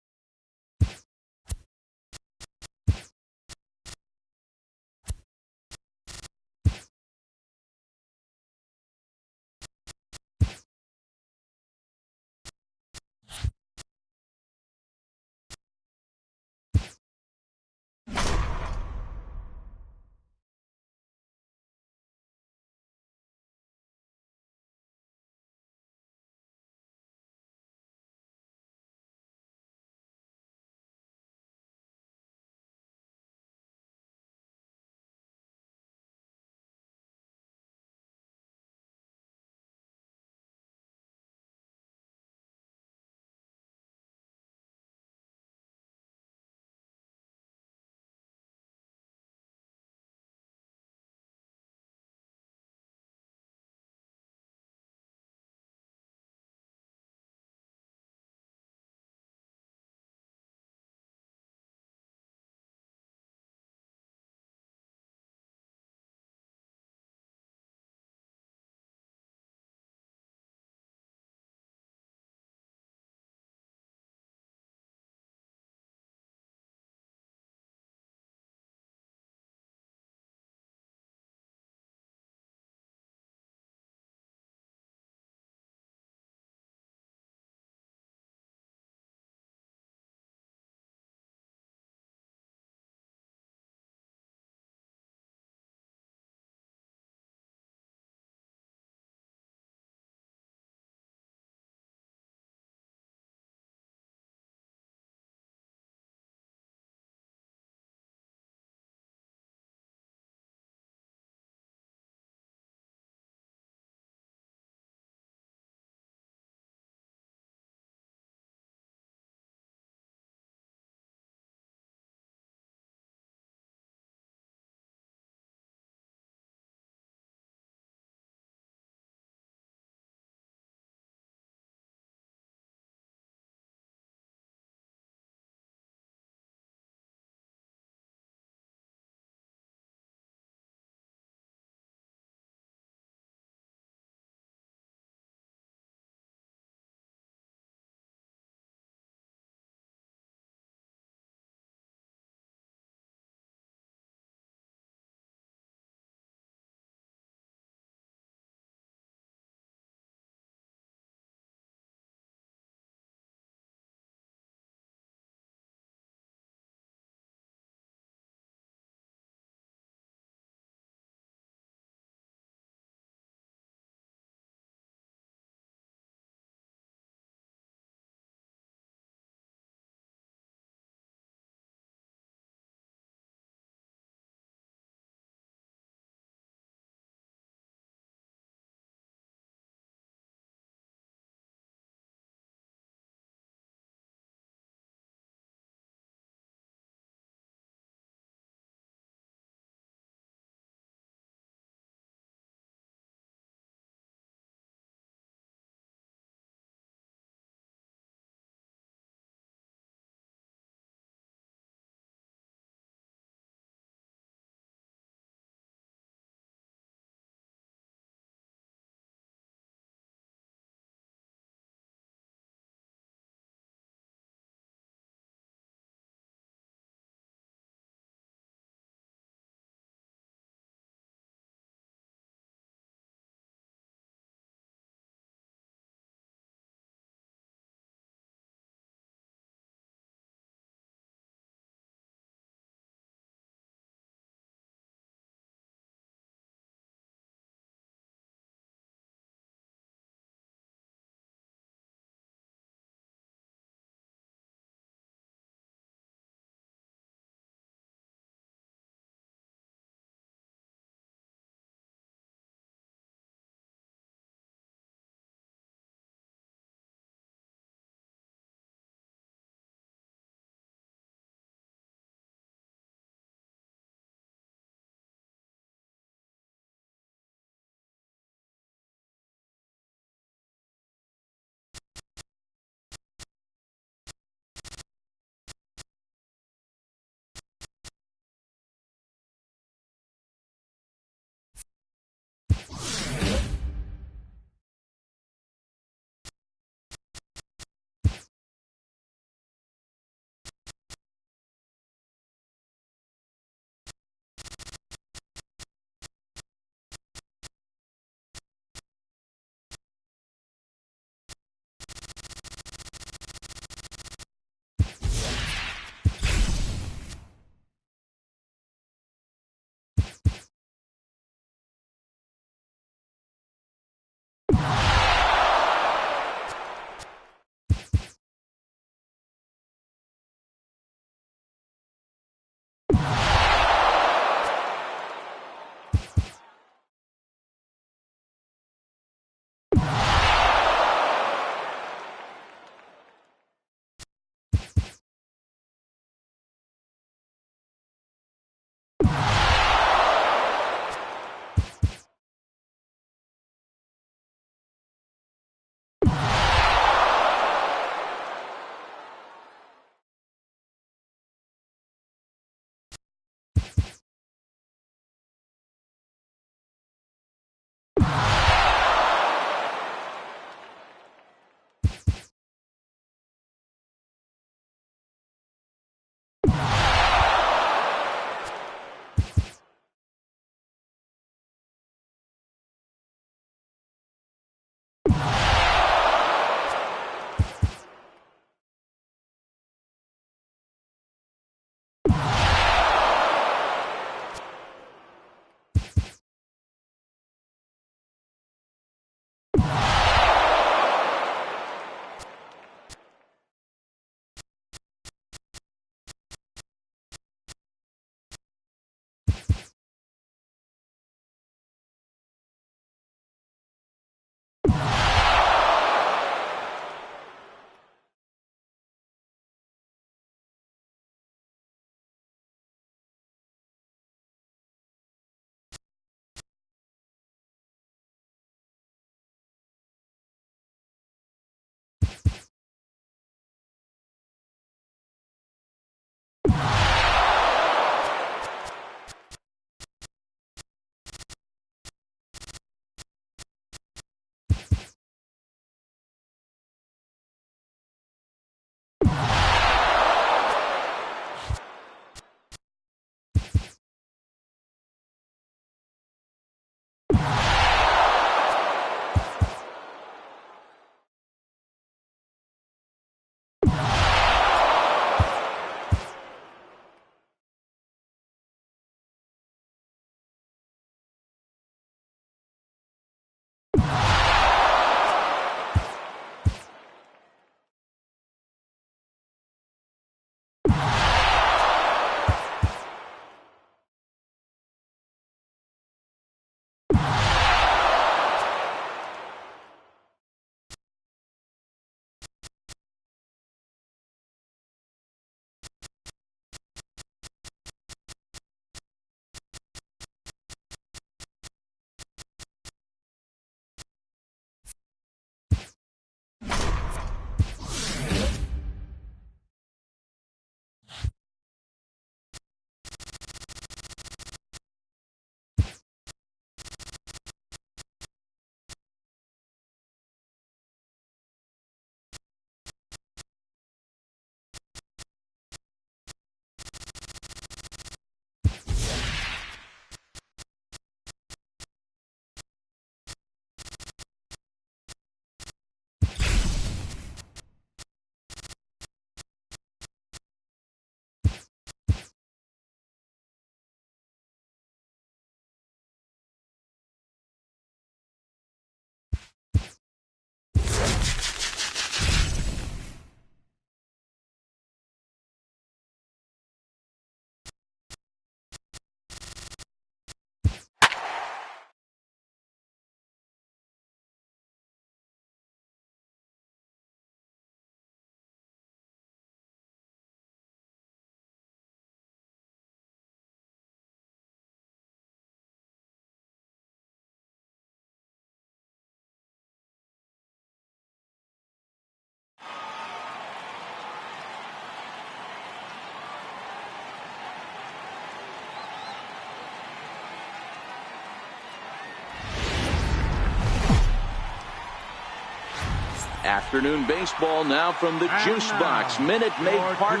Afternoon baseball now from the Juice Box. Minute Maid Park.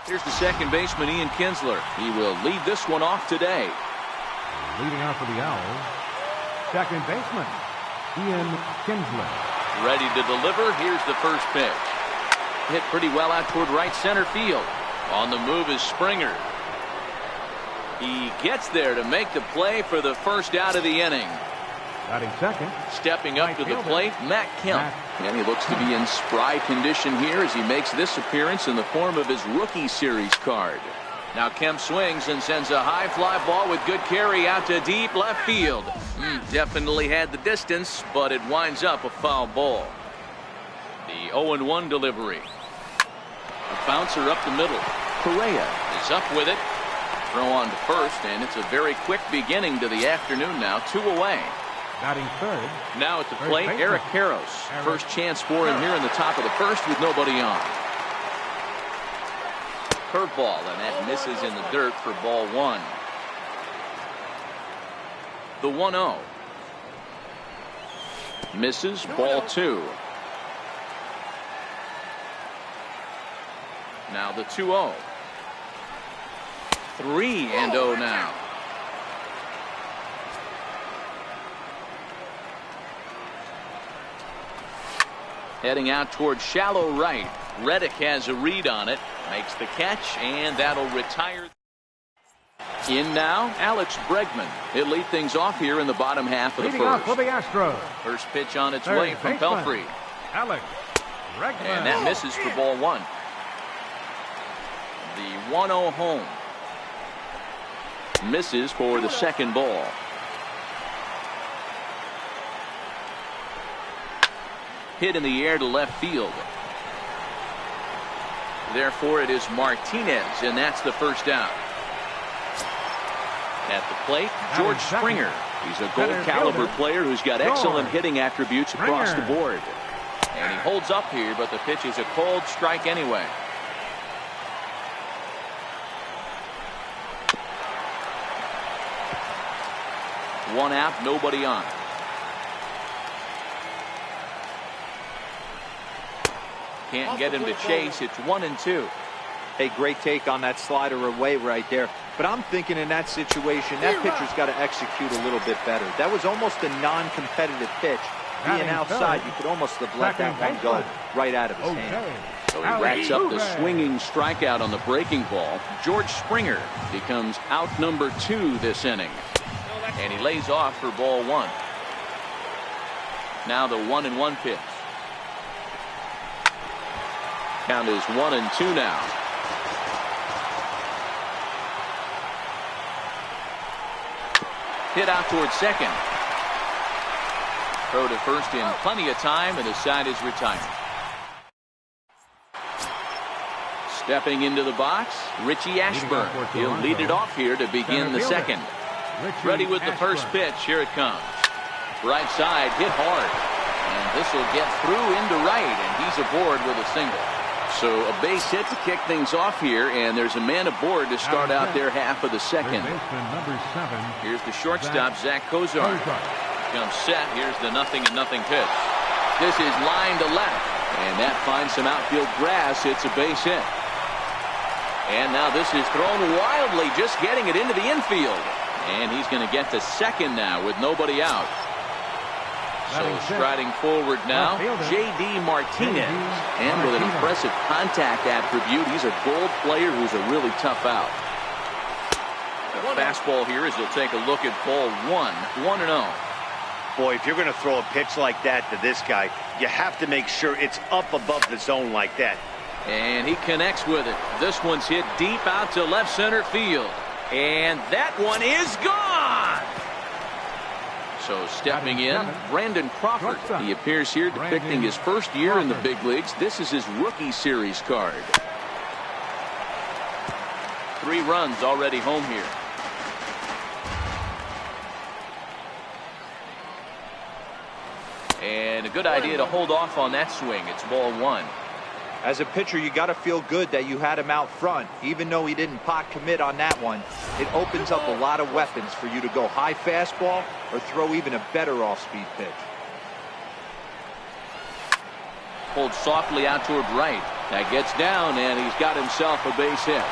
Here's the second baseman, Ian Kinsler. He will lead this one off today. Leading off for the Owls, second baseman, Ian Kinsler. Ready to deliver. Here's the first pitch. Hit pretty well out toward right center field. On the move is Springer. He gets there to make the play for the first out of the inning. Batting second. Stepping up to the plate, Matt Kemp. And he looks to be in spry condition here as he makes this appearance in the form of his rookie series card. Now Kemp swings and sends a high fly ball with good carry out to deep left field. Definitely had the distance, but it winds up a foul ball. The 0-1 delivery. A bouncer up the middle. Correa is up with it. Throw on to first, and it's a very quick beginning to the afternoon now. 2 away. Batting third. Now at the plate, Eric Karros. First chance for him here in the top of the first with nobody on. Curveball, and that misses in the dirt for ball one. The 1-0. Misses, ball two. Now the 2-0. 3-0 now. Heading out towards shallow right. Reddick has a read on it. Makes the catch, and that'll retire. In now, Alex Bregman. He'll lead things off here in the bottom half of the Leading first. off for the Astros. First pitch on its way from Pelfrey. Alex Bregman. And that misses for ball one. The 1-0 home. Misses for the second ball. Hit in the air to left field. Therefore, it is Martinez, and that's the first down. At the plate, George Springer. He's a gold caliber player who's got excellent hitting attributes across the board. And he holds up here, but the pitch is a cold strike anyway. One out, nobody on. Can't get him to chase. It's 1-2. Hey, great take on that slider away right there. But I'm thinking in that situation, that pitcher's got to execute a little bit better. That was almost a non-competitive pitch. Being outside, you could almost have let that one go right out of his hand. So he racks up the swinging strikeout on the breaking ball. George Springer becomes out number 2 this inning. And he lays off for ball one. Now the 1-1 pitch. Count is 1-2 now. Hit out towards second. Throw to first in plenty of time, and the side is retired. Stepping into the box, Richie Ashburn. He'll lead it off here to begin the second. Ready with the first pitch. Here it comes. Right side, hit hard. And this will get through into right, and he's aboard with a single. So a base hit to kick things off here, and there's a man aboard to start out their half of the second. Here's the shortstop, Zach Kozar. Comes set. Here's the 0-0 pitch. This is line to left, and that finds some outfield grass. It's a base hit. And now this is thrown wildly, just getting it into the infield. And he's going to get to second now with nobody out. So striding forward now, J.D. Martinez. And with an impressive contact attribute, he's a gold player who's a really tough out. The fastball here as he'll take a look at ball one, 1-0. Boy, if you're going to throw a pitch like that to this guy, you have to make sure it's up above the zone like that. And he connects with it. This one's hit deep out to left center field. And that one is gone! So stepping in, Brandon Crawford. He appears here depicting his first year in the big leagues. This is his rookie series card. 3 runs already home here. And a good idea to hold off on that swing. It's ball one. As a pitcher, you got to feel good that you had him out front. Even though he didn't pot commit on that one, it opens up a lot of weapons for you to go high fastball or throw even a better off-speed pitch. Pulled softly out toward right. That gets down, and he's got himself a base hit.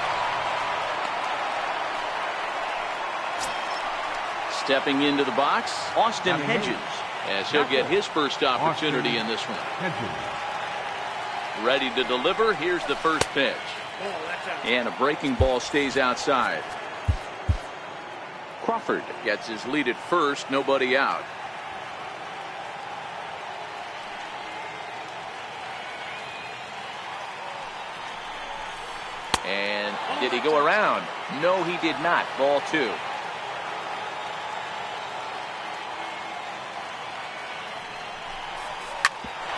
Stepping into the box, Austin Hedges, as he'll get his first opportunity in this one. Ready to deliver. Here's the first pitch. And a breaking ball stays outside. Crawford gets his lead at first. Nobody out. And did he go around? No, he did not. Ball two.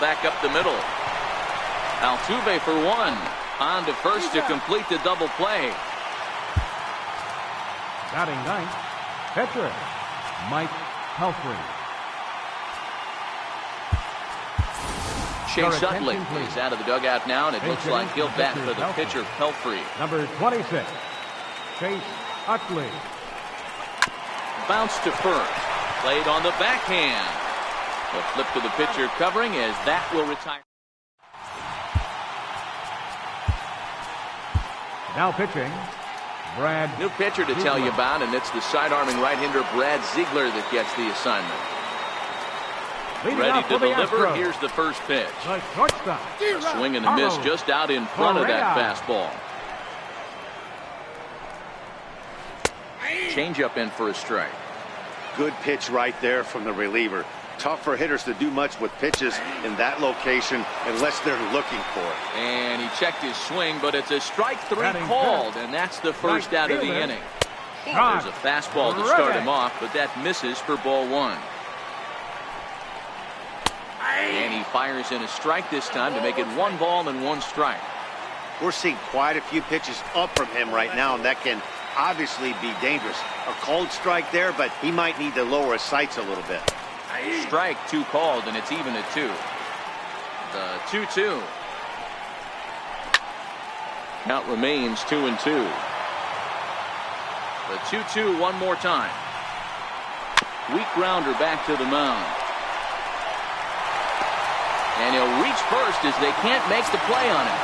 Back up the middle. Altuve for one. On to first to complete the double play. Batting ninth, pitcher Mike Pelfrey. Chase Utley is out of the dugout now, and it looks like he'll bat for the pitcher Pelfrey. Number 26, Chase Utley. Bounce to first. Played on the backhand. A flip to the pitcher covering as that will retire. Now pitching, Brad. New pitcher to tell you about, and it's the side-arming right-hander Brad Ziegler that gets the assignment. Ready to deliver. Here's the first pitch. The shortstop. A swing and a miss just out in front of that fastball. Changeup in for a strike. Good pitch right there from the reliever. Tough for hitters to do much with pitches in that location unless they're looking for it. And he checked his swing, but it's a strike three called, and that's the first out of the inning. There's a fastball to start him off, but that misses for ball one. And he fires in a strike this time to make it 1 ball and 1 strike. We're seeing quite a few pitches up from him right now, and that can obviously be dangerous. A cold strike there, but he might need to lower his sights a little bit. Strike 2 called, and it's even at 2. The 2-2. Count remains 2-2. The 2-2 one more time. Weak grounder back to the mound. And he'll reach first as they can't make the play on him.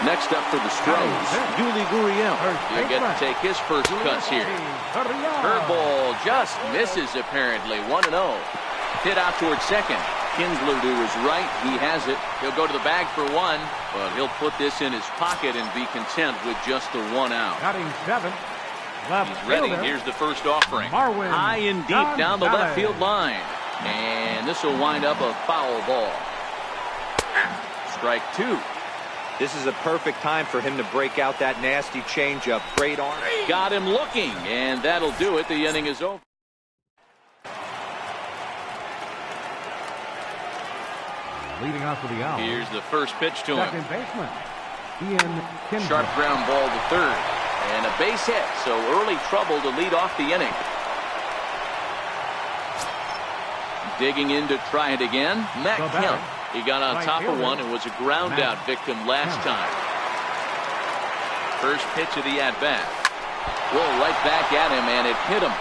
Next up for the Stros, Yuli Gurriel. He'll get to take his first cuts here. Curveball just misses apparently. 1-0. Hit out towards second. Kinsler to his right. He has it. He'll go to the bag for 1, but he'll put this in his pocket and be content with just the 1 out. Batting 7th. He's ready. Here's the first offering. High and deep down the left field line. And this will wind up a foul ball. Strike 2. This is a perfect time for him to break out that nasty changeup. Great arm. Got him looking, and that'll do it. The inning is over. Leading off for the out. Here's the first pitch to him. Second baseman, Ian Kinsler. Sharp ground ball to third. And a base hit, so early trouble to lead off the inning. Digging in to try it again, Matt Kemp. He got on top of one and was a ground out victim last time. First pitch of the at-bat. Whoa, right back at him, and it hit him.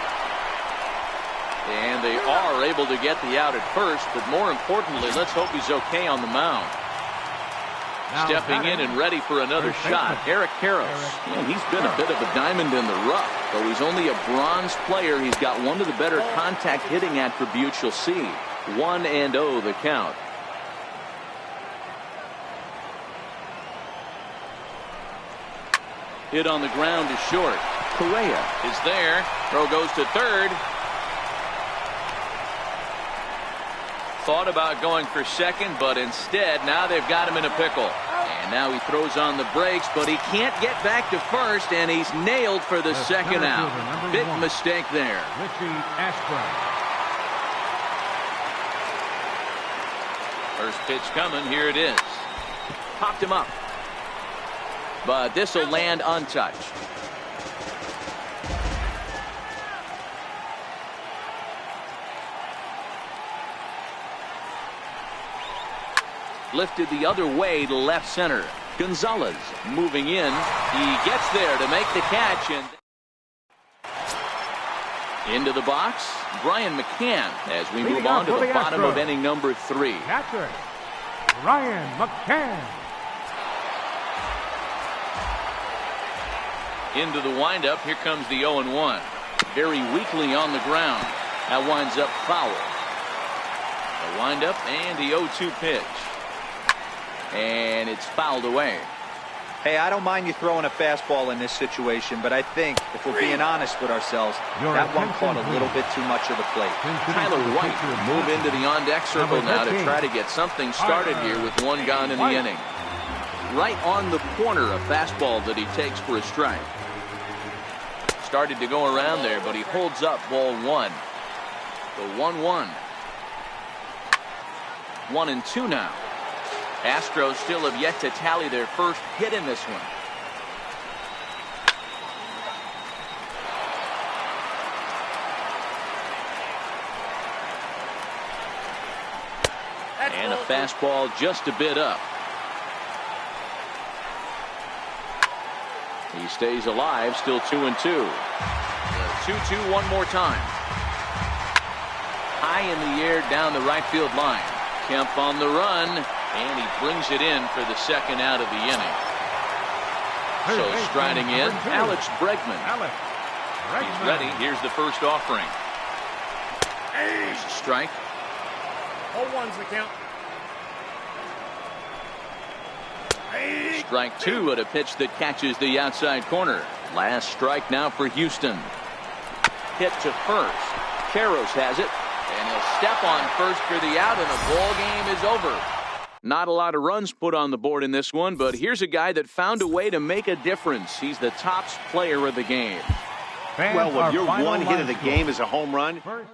And they are able to get the out at first, but more importantly, let's hope he's okay on the mound. Stepping in and ready for another shot, Eric Karros. And he's been a bit of a diamond in the rough. Though he's only a bronze player, he's got one of the better contact hitting attributes you'll see. 1-0 the count. Hit on the ground to short. Correa is there. Throw goes to third. Thought about going for second, but instead now they've got him in a pickle. And now he throws on the brakes, but he can't get back to first, and he's nailed for the second out. Big mistake there. First pitch coming. Here it is. Popped him up. But this will land untouched. Lifted the other way to left center. Gonzalez moving in. He gets there to make the catch. And into the box, Brian McCann as we move on to the bottom of inning number 3. Catcher, Brian McCann. Into the windup. Here comes the 0-1. Very weakly on the ground. That winds up foul. The windup and the 0-2 pitch. And it's fouled away. Hey, I don't mind you throwing a fastball in this situation, but I think if we're being honest with ourselves, that one caught a little bit too much of the plate. Tyler White will move into the on-deck circle now to try to get something started here with 1 gone in the inning. Right on the corner, a fastball that he takes for a strike. Started to go around there, but he holds up ball 1. The 1-1. 1-2 now. Astros still have yet to tally their first hit in this one. And a fastball just a bit up. He stays alive, still 2-2. The 2-2 one more time. High in the air down the right field line. Kemp on the run. And he brings it in for the second out of the inning. So striding in, Alex Bregman. Alex He's Bregman. ready. Here's the first offering. There's a strike. 0-1's the count. Strike two at a pitch that catches the outside corner. Last strike now for Houston. Hit to first. Karros has it, and he'll step on first for the out, and the ball game is over. Not a lot of runs put on the board in this one, but here's a guy that found a way to make a difference. He's the top player of the game. Well, when your one hit of the game is a home run, First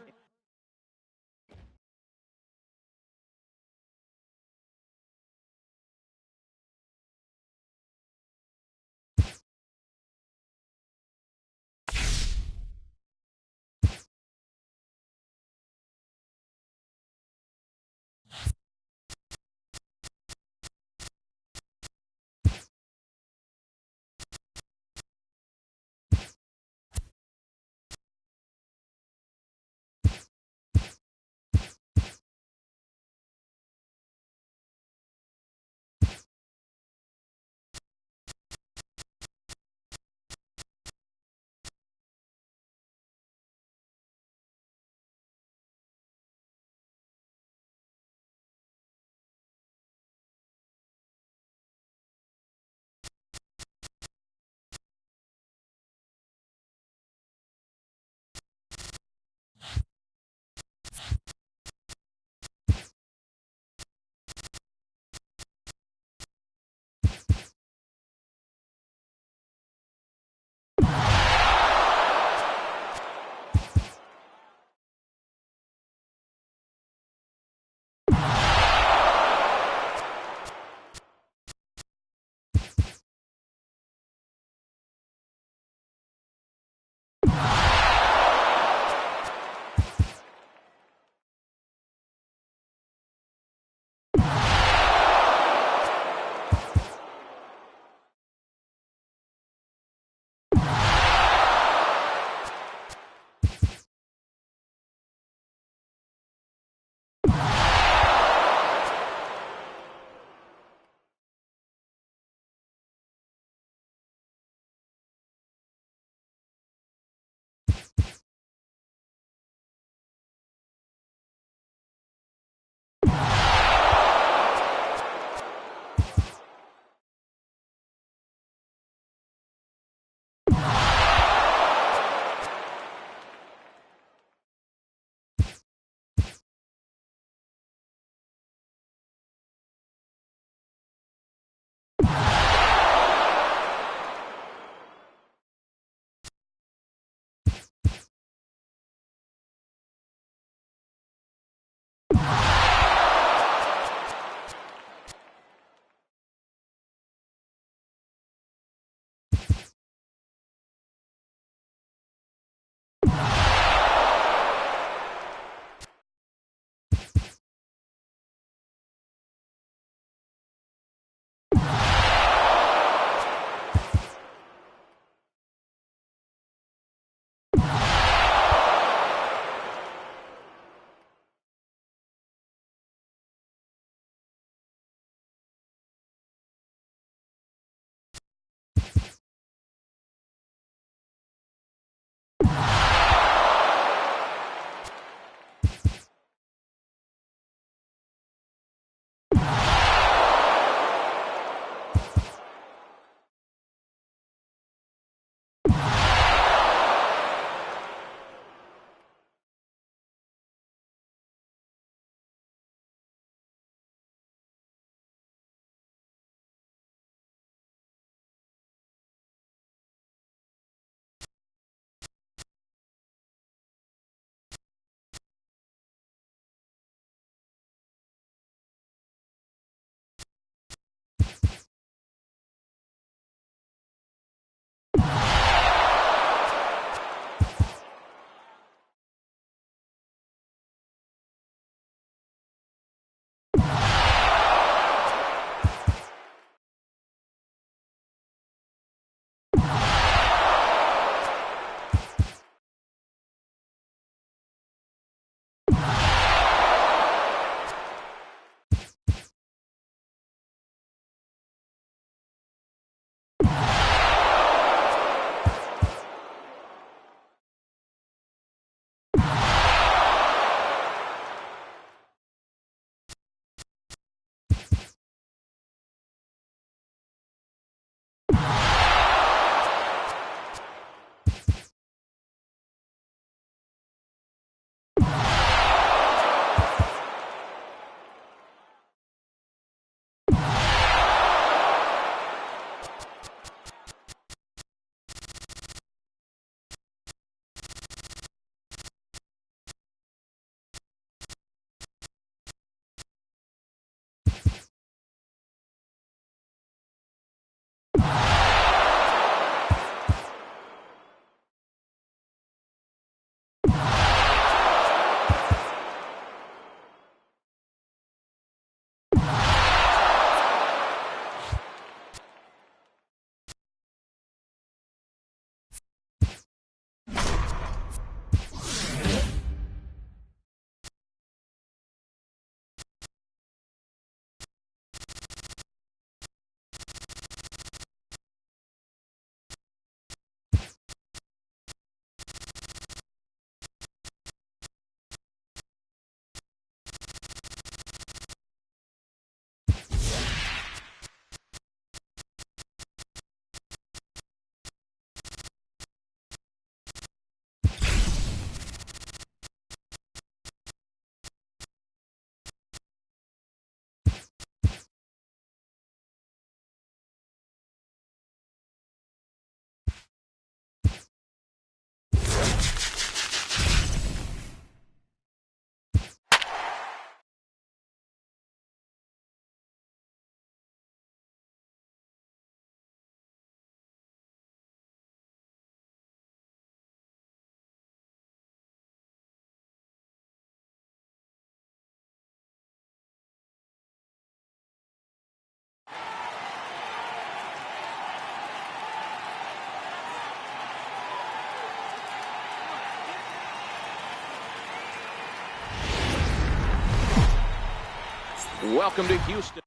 Welcome to Houston.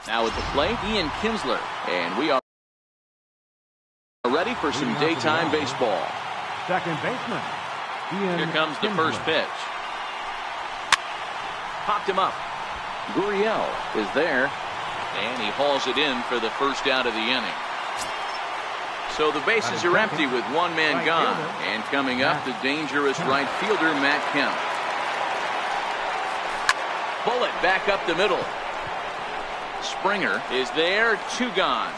Now at the plate, Ian Kinsler. And we are ready for some daytime baseball. Second baseman, Ian Here comes the Kinsler. first pitch. Popped him up. Gurriel is there. And he hauls it in for the first out of the inning. So the bases are empty with one man gone. And coming up, the dangerous right fielder, Matt Kemp. Bullet back up the middle. Springer is there, 2 gone.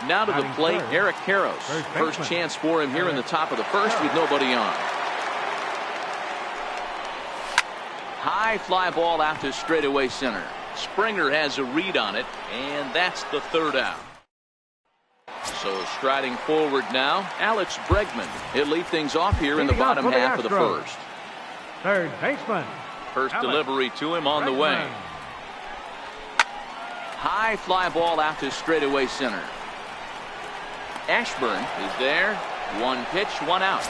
Now to the plate, Eric Karros. First chance for him here in the top of the first with nobody on. High fly ball out to straightaway center. Springer has a read on it, and that's the third out. So striding forward now, Alex Bregman. He'll lead things off here in the bottom half of the first. Third baseman. First Alex delivery to him on the way. High fly ball out to straightaway center. Ashburn is there. 1 pitch, 1 out.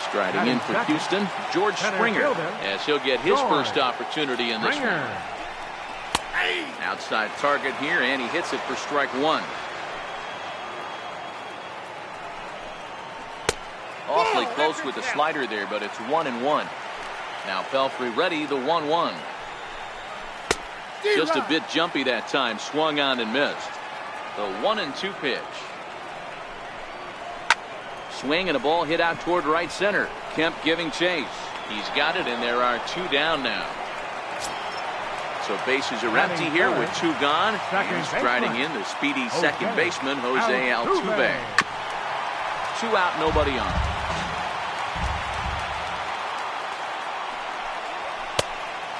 Striding in for Houston, George Springer, as he'll get his first opportunity in this one. Outside target here, and he hits it for strike 1. Awfully close with the slider there, but it's 1-1. Now Pelfrey ready, the 1-1. Just a bit jumpy that time, swung on and missed. The 1-2 pitch. Swing and a ball hit out toward right center. Kemp giving chase. He's got it, and there are 2 down now. So bases are empty here with 2 gone. And striding in the speedy second baseman, Jose Altuve. 2 out, nobody on.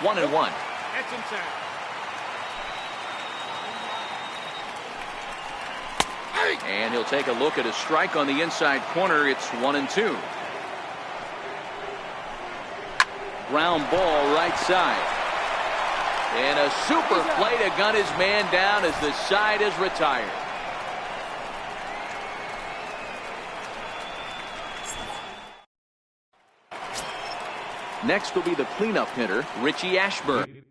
One and one. That's inside. And he'll take a look at a strike on the inside corner. It's 1-2. Ground ball right side. And a super play to gun his man down as the side is retired. Next will be the cleanup hitter, Richie Ashburn.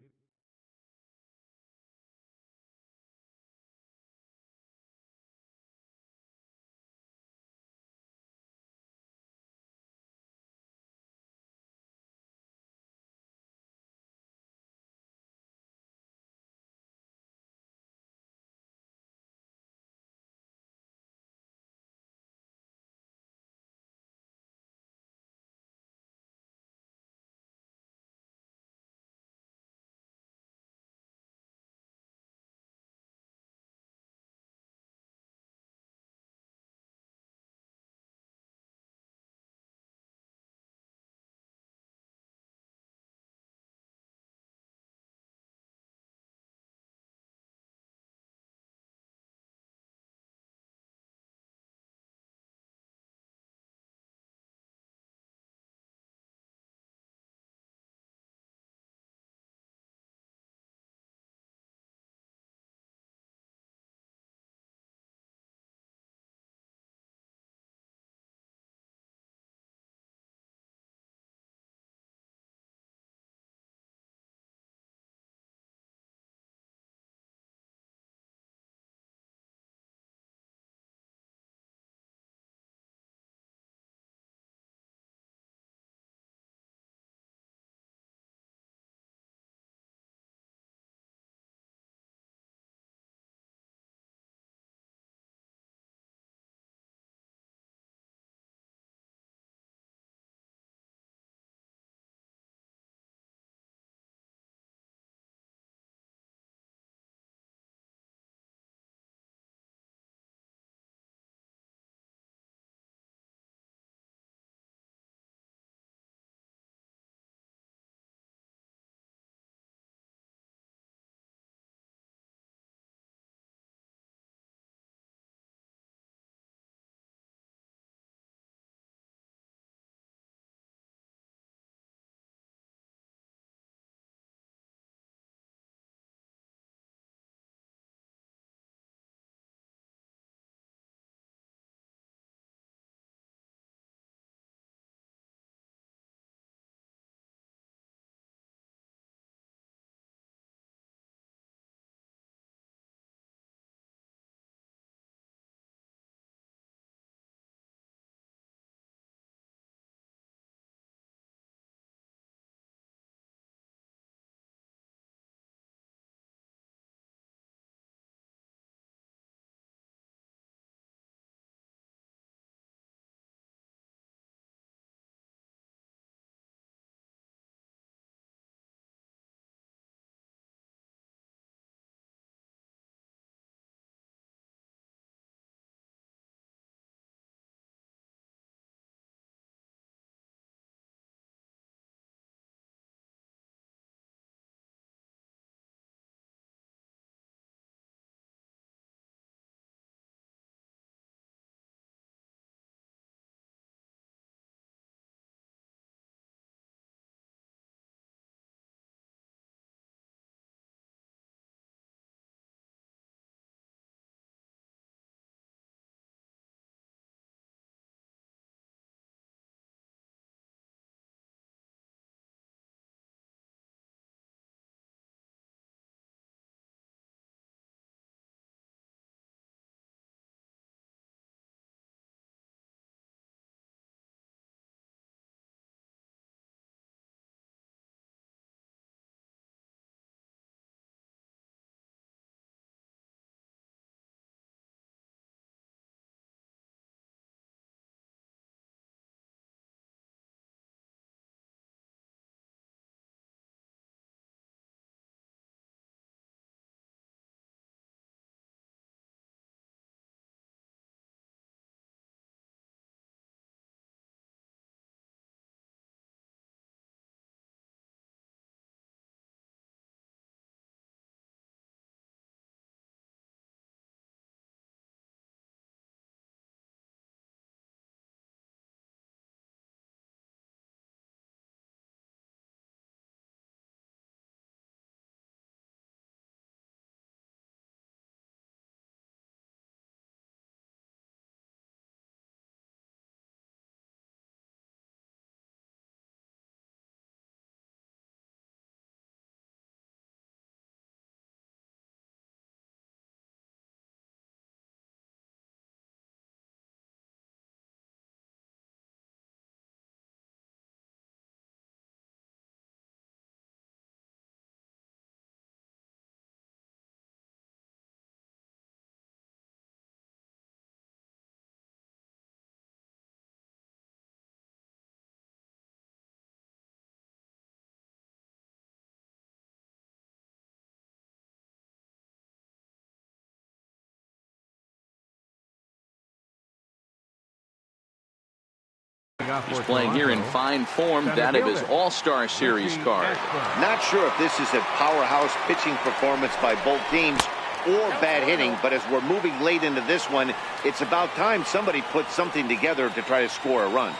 He's playing here in fine form, that of his All-Star Series card. Not sure if this is a powerhouse pitching performance by both teams or bad hitting, but as we're moving late into this one, it's about time somebody put something together to try to score a run.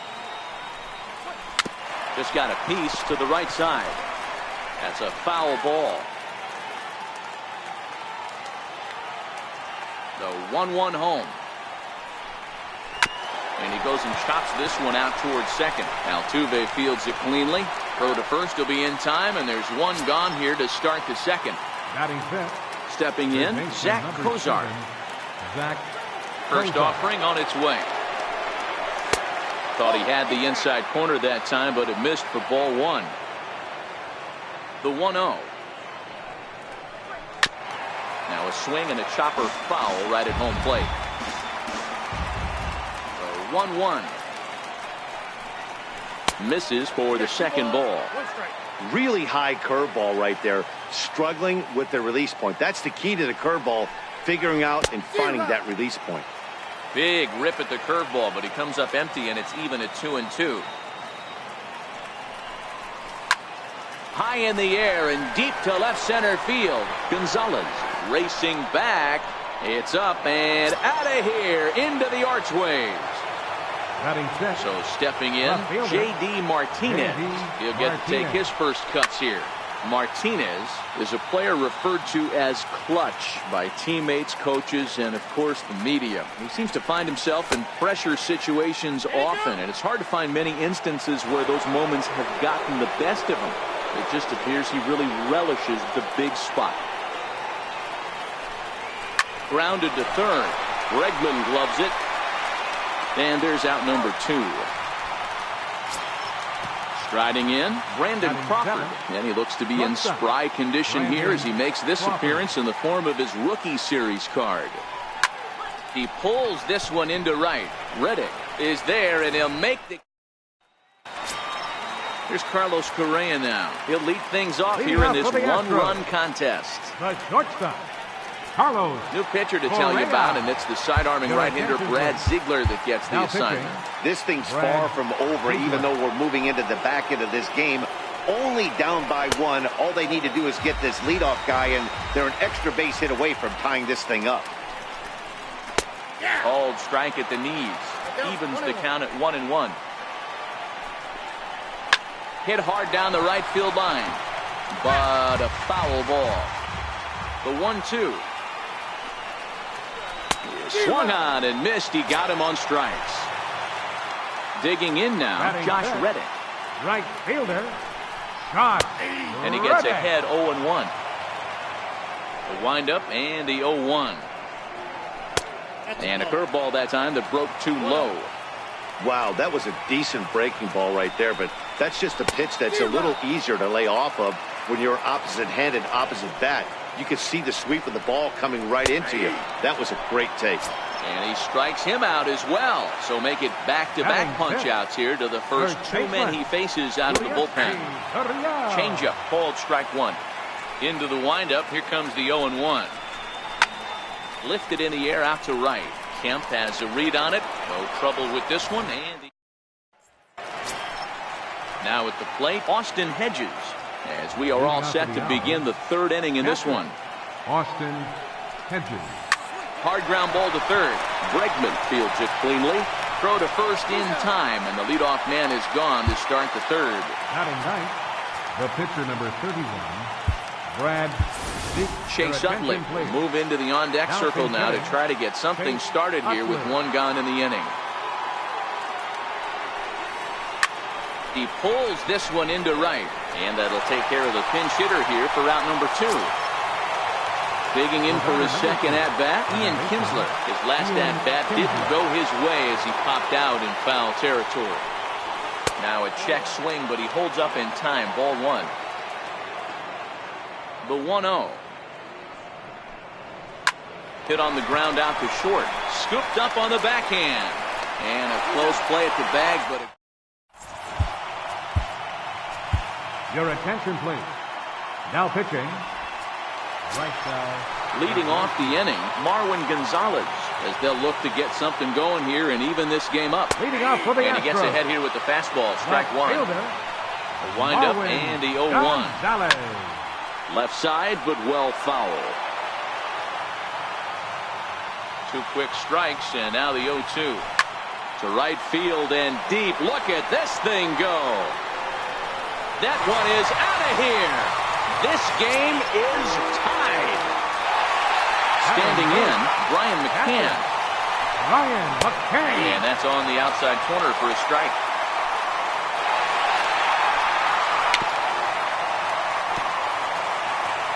Just got a piece to the right side. That's a foul ball. The 1-1 home. And he goes and chops this one out towards second. Altuve fields it cleanly. Throw to first will be in time, and there's one gone here to start the second. Batting fifth. Stepping in, Zach Cozart. First offering on its way. Thought he had the inside corner that time, but it missed for ball one. The 1-0. Now a swing and a chopper foul right at home plate. The 1-1. Misses for the second ball. Really high curveball right there. Struggling with the release point. That's the key to the curveball, figuring out and finding that release point. Big rip at the curveball, but he comes up empty, and it's even at 2-2. High in the air and deep to left center field. Gonzalez racing back. It's up and out of here into the archways. So stepping in, J.D. Martinez. He'll get to take his first cuts here. Martinez is a player referred to as clutch by teammates, coaches, and of course the media. He seems to find himself in pressure situations often, and it's hard to find many instances where those moments have gotten the best of him. It just appears he really relishes the big spot. Grounded to third. Bregman gloves it. And there's out number 2. Striding in, Brandon Crawford. And he looks to be in spry condition here as he makes this appearance in the form of his rookie series card. He pulls this one into right. Reddick is there, and he'll make the... Here's Carlos Correa now. He'll lead things off here in this one-run contest. The shortstop, Carlos. New pitcher to tell you about, and it's the side-arming right-hander Brad Ziegler that gets the assignment. This thing's far from over, even though we're moving into the back end of this game. Only down by 1. All they need to do is get this leadoff guy, and they're an extra base hit away from tying this thing up. Called strike at the knees. Evens the count at 1-1. Hit hard down the right field line, but a foul ball. The 1-2. Swung on and missed. He got him on strikes. Digging in now, Josh Reddick. Right fielder, Josh. And he gets ahead 0-1. The windup and the 0-1. And a curveball that time that broke too low. Wow, that was a decent breaking ball right there, but that's just a pitch that's a little easier to lay off of when you're opposite-handed, opposite bat. You can see the sweep of the ball coming right into you. That was a great take. And he strikes him out as well. So make it back-to-back punch-outs here to the first 2 men he faces out of the bullpen. Changeup called strike 1. Into the windup. Here comes the 0-1. Lifted in the air out to right. Kemp has a read on it. No trouble with this one. And now at the plate, Austin Hedges. As we are all set to begin the 3rd inning in this one. Austin Hedges. Hard ground ball to third. Bregman fields it cleanly. Throw to first in time, and the leadoff man is gone to start the 3rd. Batting ninth, the pitcher number 31, Brad. Chase Utley will move into the on-deck circle now to try to get something started here with 1 gone in the inning. He pulls this one into right, and that'll take care of the pinch hitter here for out number 2. Digging in for his second at-bat, Ian Kinsler. His last at-bat didn't go his way as he popped out in foul territory. Now a check swing, but he holds up in time. Ball 1. The 1-0. Hit on the ground out to short. Scooped up on the backhand. And a close play at the bag, but... Your attention, please. Now pitching. Right side. Leading off the inning, Marwin Gonzalez. as they'll look to get something going here and even this game up. Leading off for the And he gets Astros. ahead here with the fastball. Strike one. A windup and the 0-1. Left side, but well foul. 2 quick strikes, and now the 0-2. To right field and deep. Look at this thing go. That one is out of here. This game is tied. Standing in, Brian McCann. And that's on the outside corner for a strike.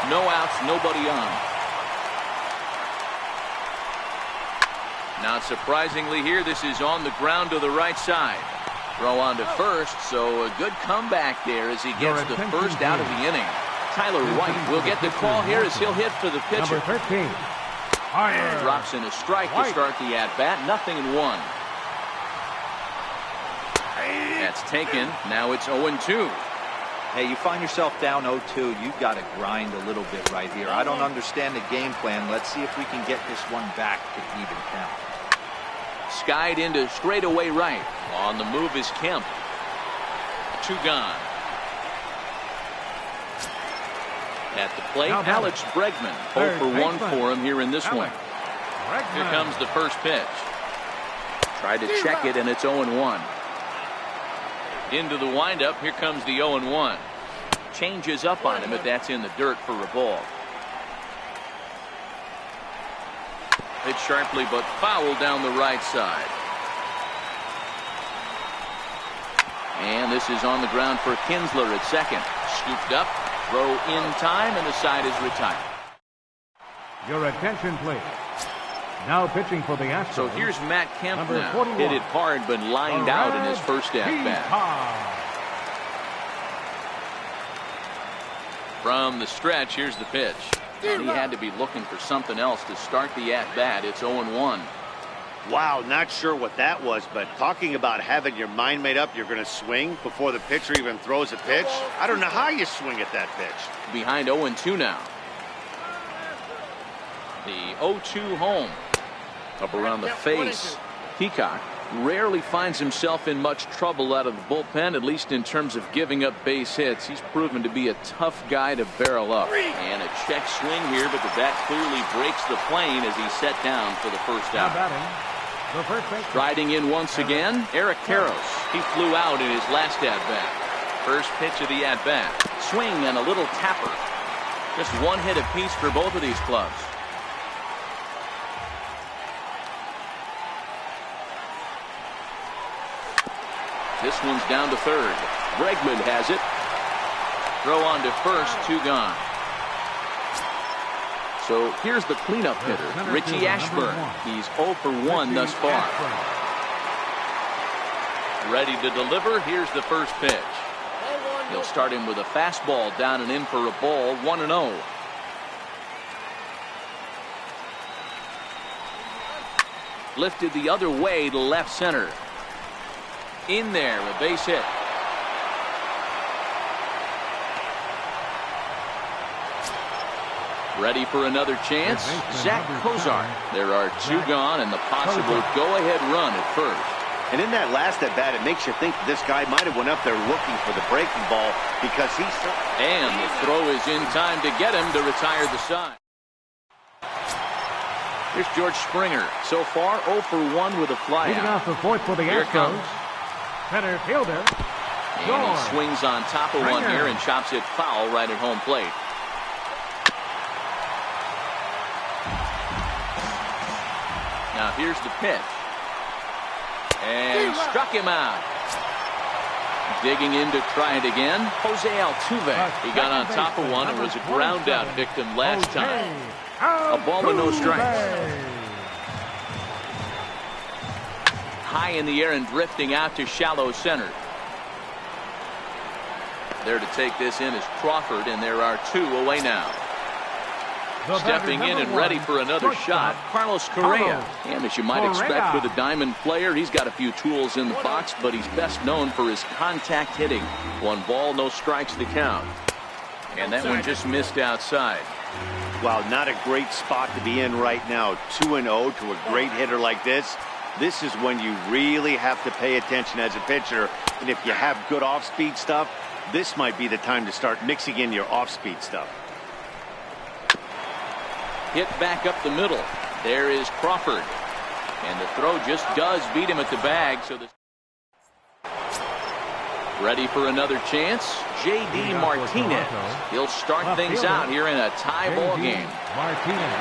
No outs, nobody on. Not surprisingly here, this is on the ground to the right side. Throw on to first, so a good comeback there as he gets the first out of the inning. Tyler White will get the call here as he'll hit for the pitcher. Number 13. Drops in a strike to start the at-bat. 0-1. That's taken. Now it's 0-2. Hey, you find yourself down 0-2, you've got to grind a little bit right here. I don't understand the game plan. Let's see if we can get this one back to even count. Skied into straightaway right. On the move is Kemp. 2 gone. At the plate, Alex Bregman. 0 for 1 for him here in this one. Here comes the first pitch. Tried to check it, and it's 0-1. Into the windup. Here comes the 0-1. Changes up on him, but that's in the dirt for a ball. Hit sharply, but foul down the right side. And this is on the ground for Kinsler at second. Scooped up. Throw in time, and the side is retired. Your attention, please. Now pitching for the Astros. So here's Matt Kemp Number now. 41. Hit it hard, but lined out in his first at-bat. From the stretch, here's the pitch. And he had to be looking for something else to start the at-bat. It's 0-1. Wow, not sure what that was, but talking about having your mind made up you're going to swing before the pitcher even throws a pitch. I don't know how you swing at that pitch. Behind 0-2 now. The 0-2 home. Up around the face. Peacock rarely finds himself in much trouble out of the bullpen, at least in terms of giving up base hits. He's proven to be a tough guy to barrel up. And a check swing here, but the bat clearly breaks the plane as he's set down for the first out. Riding in once again, Eric Karros. He flew out in his last at-bat. First pitch of the at-bat. Swing and a little tapper. Just one hit apiece for both of these clubs. This one's down to third. Bregman has it. Throw on to first, 2 gone. So here's the cleanup hitter, Richie Ashburn. He's 0 for 1 thus far. Ready to deliver. Here's the first pitch. He'll start him with a fastball down and in for a ball, 1-0. Lifted the other way to left center. In there, a base hit. Ready for another chance, Zach Kozar. There are 2 gone and the possible go-ahead run at first. And in that last at-bat, it makes you think this guy might have went up there looking for the breaking ball because he's... And the throw is in time to get him to retire the side. Here's George Springer. So far, 0 for 1 with a flyout. Leading off the fourth for the Astros. Center fielder. And he swings on top of one here and chops it foul right at home plate. Now here's the pitch. And struck him out. Digging in to try it again, Jose Altuve. He got on top of one and was a ground out victim last time. A ball and no strikes. High in the air and drifting out to shallow center. There to take this in is Crawford, and there are 2 away now. Stepping in and ready for another shot, Carlos Correa. And as you might expect with a diamond player, he's got a few tools in the box, but he's best known for his contact hitting. 1 ball, no strikes to count. And that one just missed outside. Well, not a great spot to be in right now. 2-0 to a great hitter like this. This is when you really have to pay attention as a pitcher. And if you have good off-speed stuff, this might be the time to start mixing in your off-speed stuff. Hit back up the middle. There is Crawford. And the throw just does beat him at the bag. So ready for another chance. J.D. Martinez. He'll start things out here in a tie ball game.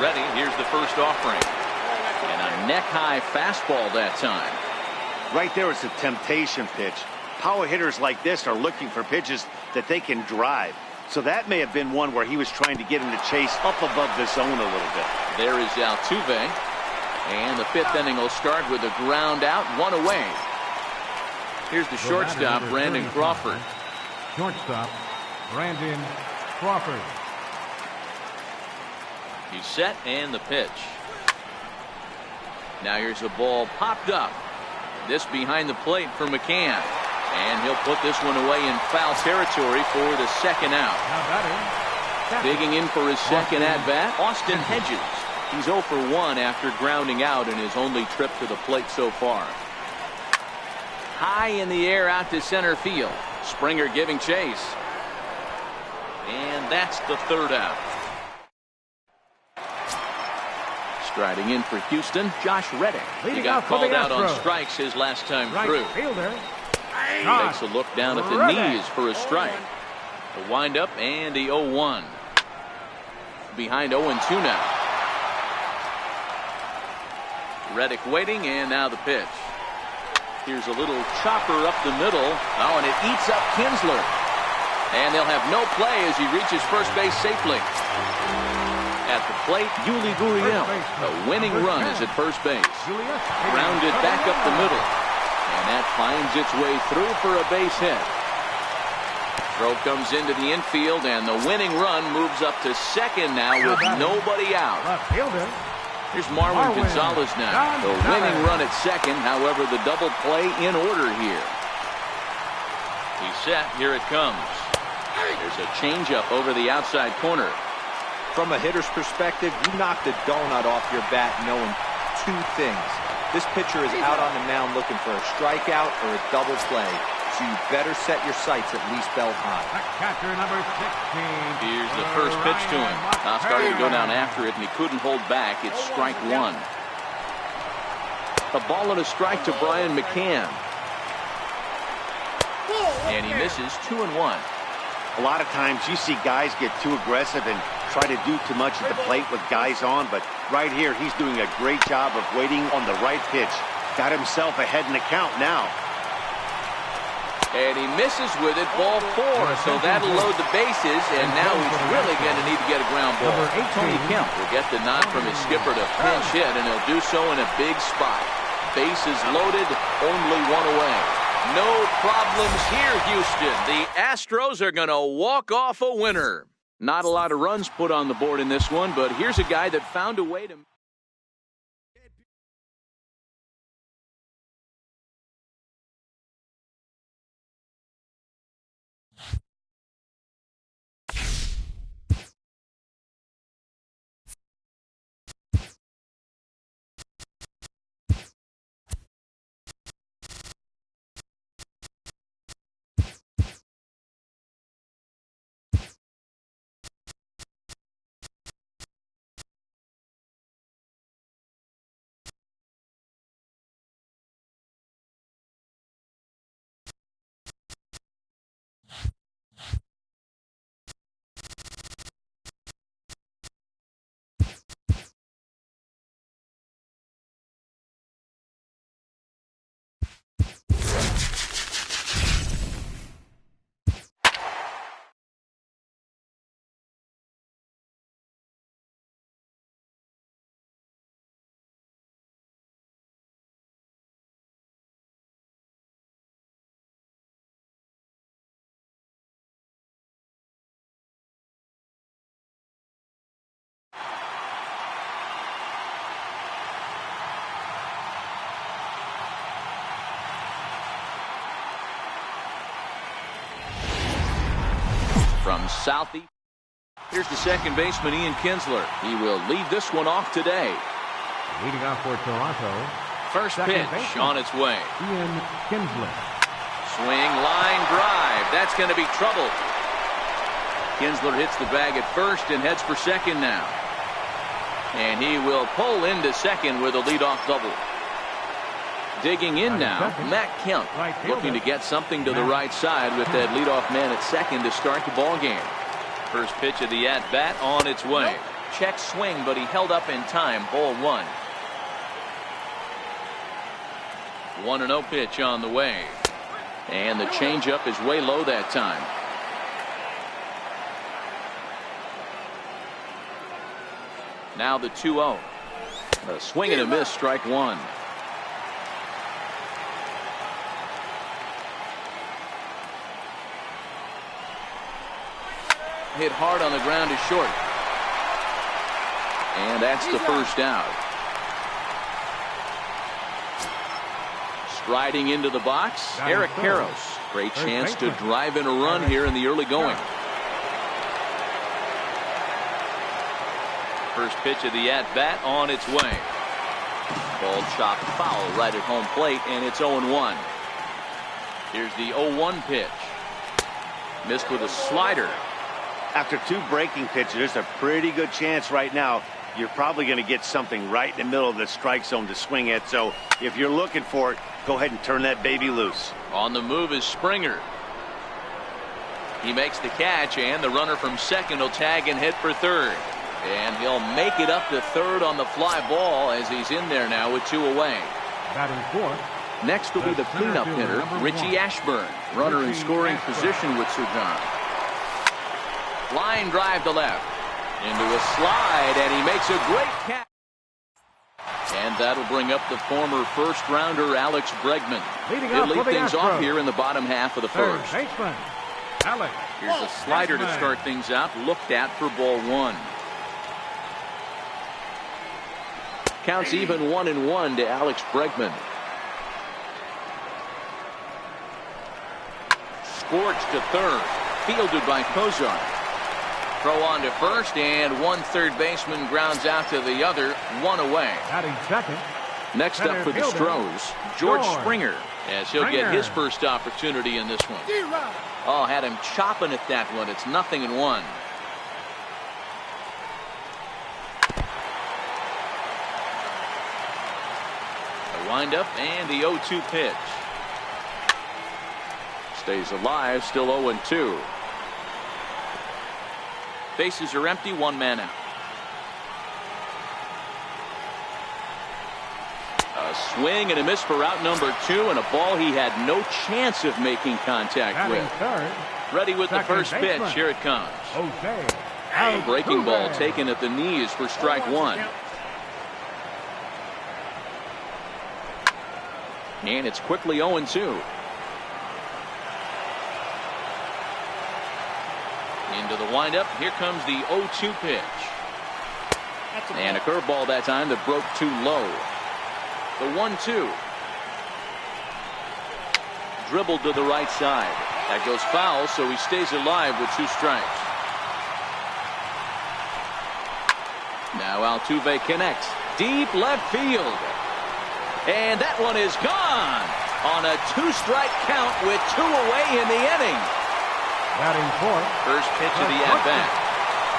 Ready. Here's the first offering. And a neck-high fastball that time. Right there is a temptation pitch. Power hitters like this are looking for pitches that they can drive. So that may have been one where he was trying to get him to chase up above the zone a little bit. There is Altuve. And the fifth inning will start with a ground out, one away. Here's the shortstop, Brandon Crawford. Shortstop, Brandon Crawford. He's set and the pitch. Now here's a ball popped up. This behind the plate for McCann. And he'll put this one away in foul territory for the second out. Digging in for his second at-bat, Austin Hedges. He's 0 for 1 after grounding out in his only trip to the plate so far. High in the air out to center field. Springer giving chase. And that's the third out. Striding in for Houston, Josh Reddick. He got called out on strikes his last time through. Takes a look down at the knees for a strike. The windup and the 0-1. Behind 0-2 now. Reddick waiting, and now the pitch. Here's a little chopper up the middle. Oh, and it eats up Kinsler. And they'll have no play as he reaches first base safely. At the plate, Yuli Gurriel. The winning run is at first base. Grounded back up the middle. And that finds its way through for a base hit. Throw comes into the infield, and the winning run moves up to second now with nobody out. Here's Marwin Gonzalez now. The winning run at second. However, the double play in order here. He's set. Here it comes. There's a changeup over the outside corner. From a hitter's perspective, you knock the donut off your bat knowing two things. This pitcher is out on the mound looking for a strikeout or a double play. So you better set your sights at least belt high. Catcher number 16. Here's the first pitch to him. Now starting to go down after it, and he couldn't hold back. It's strike one. A ball and a strike to Brian McCann. And he misses 2-1. A lot of times you see guys get too aggressive and try to do too much at the plate with guys on, but right here he's doing a great job of waiting on the right pitch. Got himself ahead in the count now. And he misses with it, ball 4, so that'll load the bases, and now he's really going to need to get a ground ball. Tony Kemp will get the nod from his skipper to pinch hit, and he'll do so in a big spot. Bases loaded, only one away. No problems here, Houston. The Astros are going to walk off a winner. Not a lot of runs put on the board in this one, but here's a guy that found a way to... From Southeast. Here's the second baseman, Ian Kinsler. He will lead this one off today. Leading off for Toronto. First pitch on its way. Ian Kinsler. Swing, line drive. That's going to be trouble. Kinsler hits the bag at first and heads for second now. And he will pull into second with a leadoff double. Digging in now, Matt Kemp, looking to get something to the right side with that leadoff man at second to start the ball game. First pitch of the at-bat on its way. Check swing, but he held up in time. Ball one. 1-0 pitch on the way. And the changeup is way low that time. Now the 2-0. A swing and a miss, strike one. Hit hard on the ground to short. And that's the first out. Striding into the box, Eric Karros. Great chance to drive in a run here in the early going. First pitch of the at-bat on its way. Ball chopped foul right at home plate, and it's 0-1. Here's the 0-1 pitch. Missed with a slider. After two breaking pitches, there's a pretty good chance right now you're probably going to get something right in the middle of the strike zone to swing at. So if you're looking for it, go ahead and turn that baby loose. On the move is Springer. He makes the catch, and the runner from second will tag and hit for third. And he'll make it up to third on the fly ball as he's in there now with two away. Batting fourth. Next will be the cleanup hitter, Richie Ashburn. Runner in scoring position with Sir John. Line drive to left. Into a slide, and he makes a great catch. And that'll bring up the former first-rounder Alex Bregman. He'll lead things off here in the bottom half of the first. Alex. Here's a slider to start things out, looked at for ball one. Counts even 1-1 to Alex Bregman. Scorched to third. Fielded by Kozar. Throw on to first, and one third baseman grounds out to the other, one away. Batting second. Next up for the Stros, George Springer, as he'll get his first opportunity in this one. Oh, had him chopping at that one. It's 0-1. A windup and the 0-2 pitch. Stays alive, still 0-2. Bases are empty, one man out. A swing and a miss for out number 2, and a ball he had no chance of making contact with. Ready with the first pitch. Here it comes. A breaking ball taken at the knees for strike one. And it's quickly 0-2. Into the windup. Here comes the 0-2 pitch. And a curveball that time that broke too low. The 1-2. Dribbled to the right side. That goes foul, so he stays alive with 2 strikes. Now Altuve connects. Deep left field. And that one is gone on a 2-strike count with 2 away in the inning. Batting fourth. First pitch of the at-bat.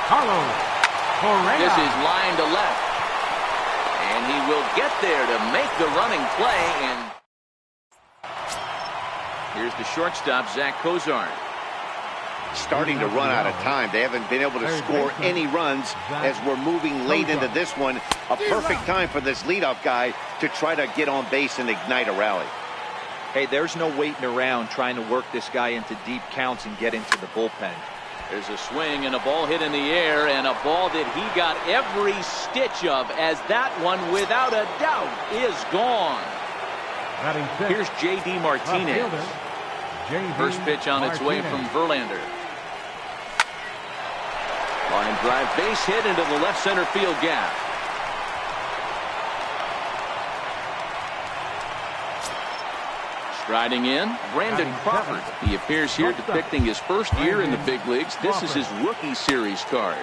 Carlos Correa. This is line to left. And he will get there to make the running play. And here's the shortstop, Zach Kozar. Starting to run out of time. They haven't been able to score any runs as we're moving late into this one. A perfect time for this leadoff guy to try to get on base and ignite a rally. Hey, there's no waiting around trying to work this guy into deep counts and get into the bullpen. There's a swing and a ball hit in the air, and a ball that he got every stitch of, as that one, without a doubt, is gone. Here's J.D. Martinez. First pitch on its way from Verlander. Line drive, base hit into the left center field gap. Striding in, Brandon Crawford. He appears here depicting his first year in the big leagues. This is his rookie series card.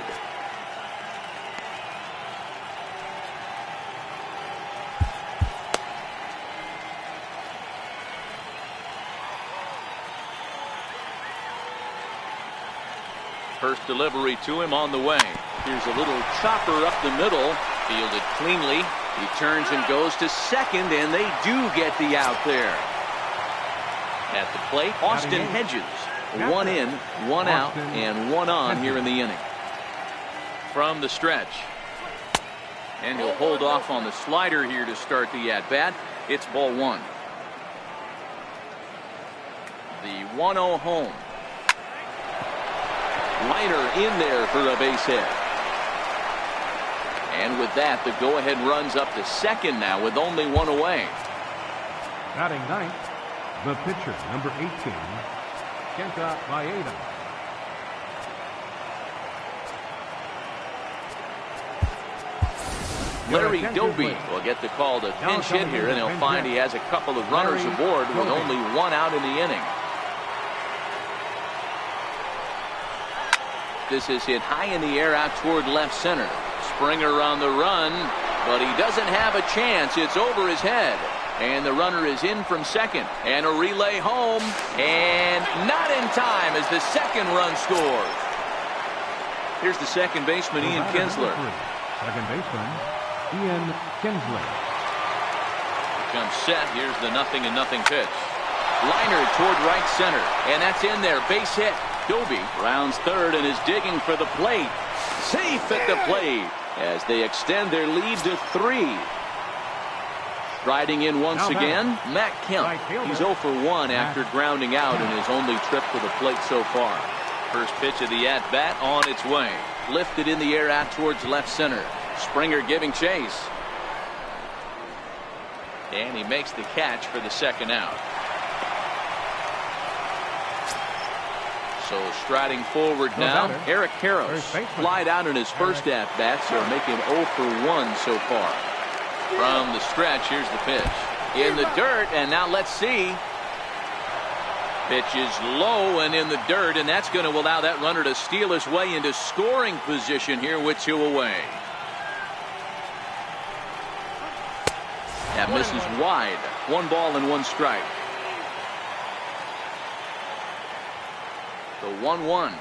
First delivery to him on the way. Here's a little chopper up the middle. Fielded cleanly. He turns and goes to second, and they do get the out there. At the plate, Austin Hedges. One in, one out, and one on here in the inning. From the stretch. And he'll hold off on the slider here to start the at-bat. It's ball one. The 1-0 home. Liner in there for a base hit. And with that, the go-ahead runs up to second now with only one away. Batting ninth, the pitcher, number 18, Kenta Maeda. Larry Doby will get the call to pinch hit here, and he'll find he has a couple of runners aboard with only one out in the inning. This is hit high in the air out toward left center. Springer on the run, but he doesn't have a chance. It's over his head. And the runner is in from second. And a relay home. And not in time as the second run scores. Here's the second baseman, Ian Kinsler. Second baseman, Ian Kinsler. Comes set. Here's the 0-0 pitch. Liner toward right center. And that's in there. Base hit. Doby rounds third and is digging for the plate. Safe at the plate as they extend their lead to 3. Striding in once again, Matt Kemp. He's 0 for 1 after grounding out in his only trip to the plate so far. First pitch of the at-bat on its way. Lifted in the air out towards left center. Springer giving chase. And he makes the catch for the second out. So striding forward now, Eric Karros flied out in his first at-bat, so making 0 for 1 so far. From the stretch, here's the pitch. In the dirt, and now let's see. Pitch is low and in the dirt, and that's going to allow that runner to steal his way into scoring position here with 2 away. That misses wide. 1 ball and 1 strike. The 1-1.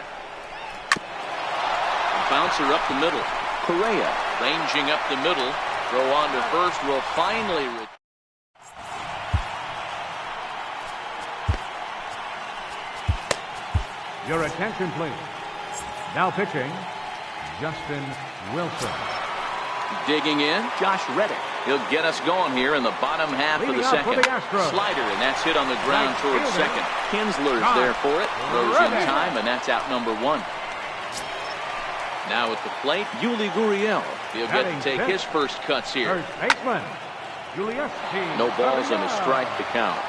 Bouncer up the middle. Correa ranging up the middle. Throw on to first will finally. Your attention, please. Now pitching, Justin Wilson. Digging in, Josh Reddick. He'll get us going here in the bottom half of the second. Slider, and that's hit on the ground towards second. Kinsler's there for it. Throws in time, and that's out number 1. Now at the plate, Yuli Gurriel. He'll get to take his first cuts here. No balls and a strike to count.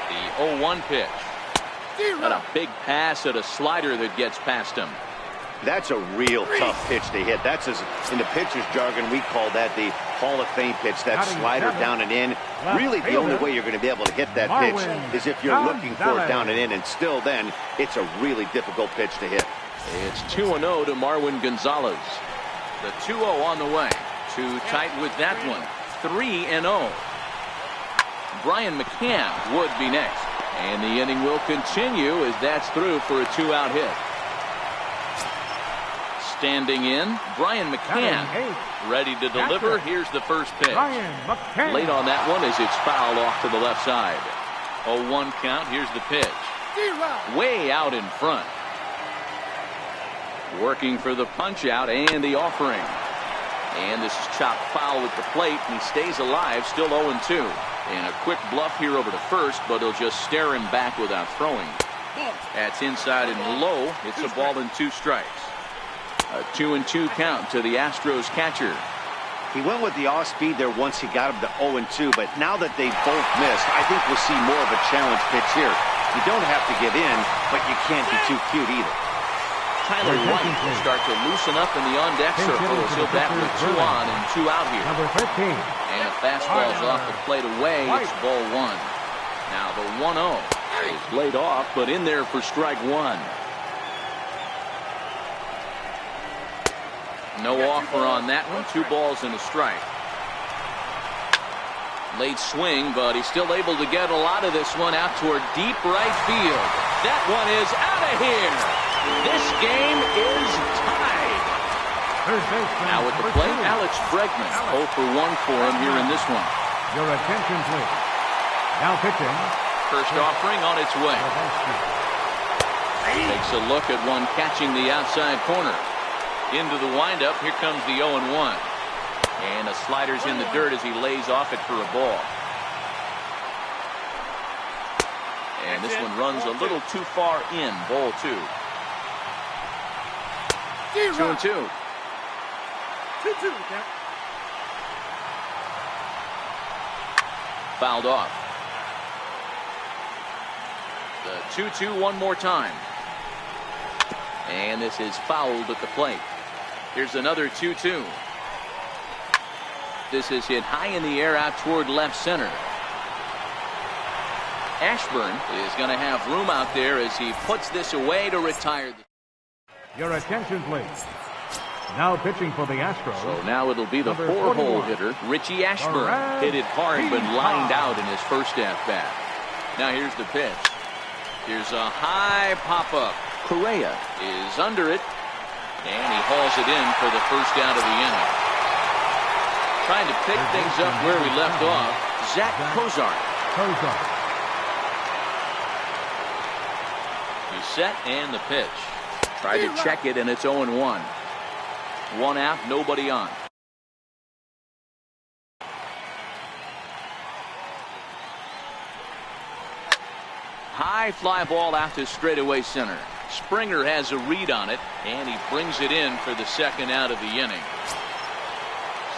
The 0-1 pitch. And a big pass at a slider that gets past him. That's a real tough pitch to hit. That's, in the pitcher's jargon, we call that the Hall of Fame pitch. That slider down and in. Really, the only way you're going to be able to hit that pitch is if you're looking for it down and in. And still then, it's a really difficult pitch to hit. It's 2-0 to Marwin Gonzalez. The 2-0 on the way. Too tight with that one. 3-0. Brian McCann would be next. And the inning will continue as that's through for a 2-out hit. Standing in, Brian McCann. Ready to deliver. Here's the first pitch. Late on that one as it's fouled off to the left side. 0-1 count. Here's the pitch. Way out in front. Working for the punch out and the offering. And this is chopped foul at the plate, and he stays alive, still 0-2. And a quick bluff here over to first, but he'll just stare him back without throwing. That's inside and low. It's a ball and 2 strikes. A 2-2 count to the Astros catcher. He went with the off speed there once he got him to 0-2, but now that they've both missed, I think we'll see more of a challenge pitch here. You don't have to give in, but you can't be too cute either. Tyler White will start to loosen up in the on-deck circle as he'll bat with 2 on and 2 out here. Number 13. And a fastball's off the plate away. It's ball 1. Now the 1-0 is laid off, but in there for strike one. No offer on that one. 2 balls and a strike. Late swing, but he's still able to get a lot of this one out toward deep right field. That one is out of here. This game is tied. Now at the plate, Alex Bregman. 0 for 1 for him here in this one. Your attention, please. Now pitching. First offering on its way. Takes a look at one catching the outside corner. Into the windup. Here comes the 0-1. And the slider's in the dirt as he lays off it for a ball. And this one runs a little too far in. Ball 2. 2-2. 2-2. Fouled off. The 2-2 one more time. And this is fouled at the plate. Here's another 2-2. This is hit high in the air out toward left center. Ashburn is going to have room out there as he puts this away to retire. Your attention, please. Now pitching for the Astros. So now it'll be the 4-hole hitter, Richie Ashburn. Hit it hard but lined out in his first at-bat. Now here's the pitch. Here's a high pop-up. Correa is under it, and he hauls it in for the first out of the inning. Trying to pick things up where we left off, Zach Cozart. He's set and the pitch. Tried to check it, and it's 0-1. 1 out, nobody on. High fly ball out to straightaway center. Springer has a read on it, and he brings it in for the second out of the inning.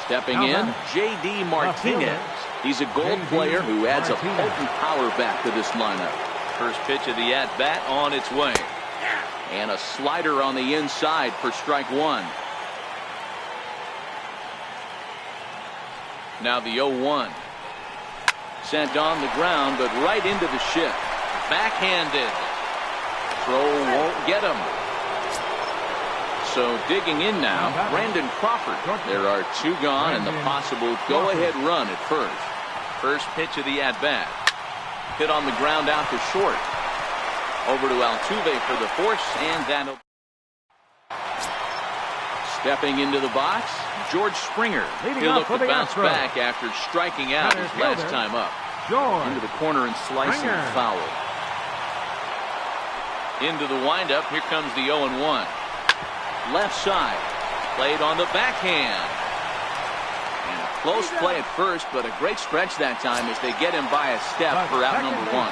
Stepping in, J.D. Martinez. He's a Gold player who adds a potent power back to this lineup. First pitch of the at-bat on its way. And a slider on the inside for strike one. Now the 0-1. Sent on the ground, but right into the shift. Backhanded. Throw won't get him. So digging in now, Brandon Crawford. There are 2 gone and the possible go-ahead run at first. First pitch of the at-bat. Hit on the ground out to short. Over to Altuve for the force, and that'll... Stepping into the box, George Springer. He'll look to bounce back after striking out his last time up. Into the corner and slicing foul. Into the windup, here comes the 0-1. Left side, played on the backhand. And a close play at first, but a great stretch that time as they get him by a step for out number 1.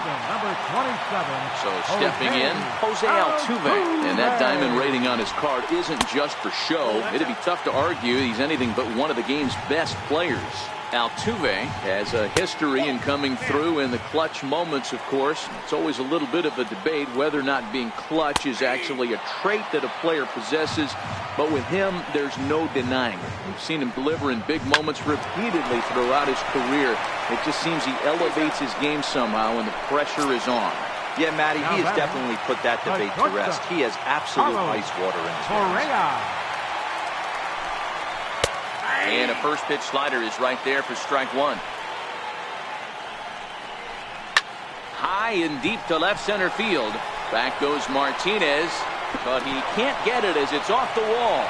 So stepping in, Jose Altuve. And that diamond rating on his card isn't just for show. It'd be tough to argue he's anything but one of the game's best players. Altuve has a history in coming through in the clutch moments, of course. It's always a little bit of a debate whether or not being clutch is actually a trait that a player possesses. But with him, there's no denying it. We've seen him deliver in big moments repeatedly throughout his career. It just seems he elevates his game somehow when the pressure is on. Yeah, Matty, he has definitely put that debate to rest. He has absolute ice water in his hands. And a first pitch slider is right there for strike one. High and deep to left center field. Back goes Martinez, but he can't get it as it's off the wall.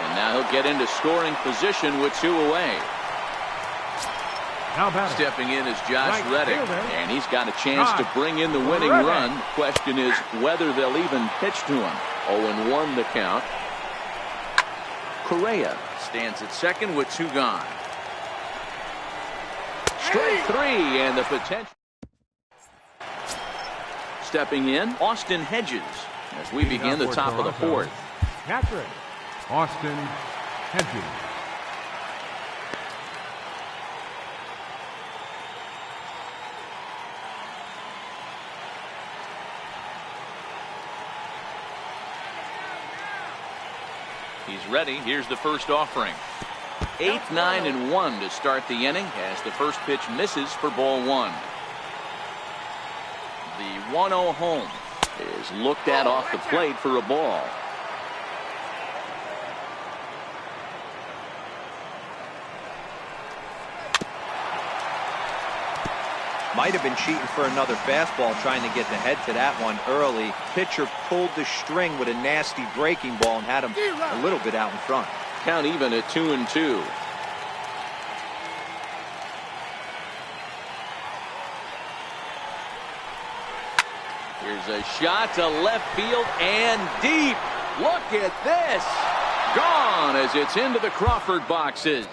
And now he'll get into scoring position with 2 away. Stepping in is Josh Reddick, and he's got a chance to bring in the winning run. The question is whether they'll even pitch to him. 0-1 the count. Correa stands at second with 2 gone. Strike 3, and the potential. Stepping in, Austin Hedges, as we begin the top of the 4th. Austin Hedges. He's ready. Here's the first offering. 8, 9, and 1 to start the inning as the first pitch misses for ball 1. The 1-0 home is looked at off the plate for a ball. Might have been cheating for another fastball, trying to get the head to that one early. Pitcher pulled the string with a nasty breaking ball and had him a little bit out in front. Count even at 2-2. Here's a shot to left field and deep. Look at this. Gone as it's into the Crawford boxes.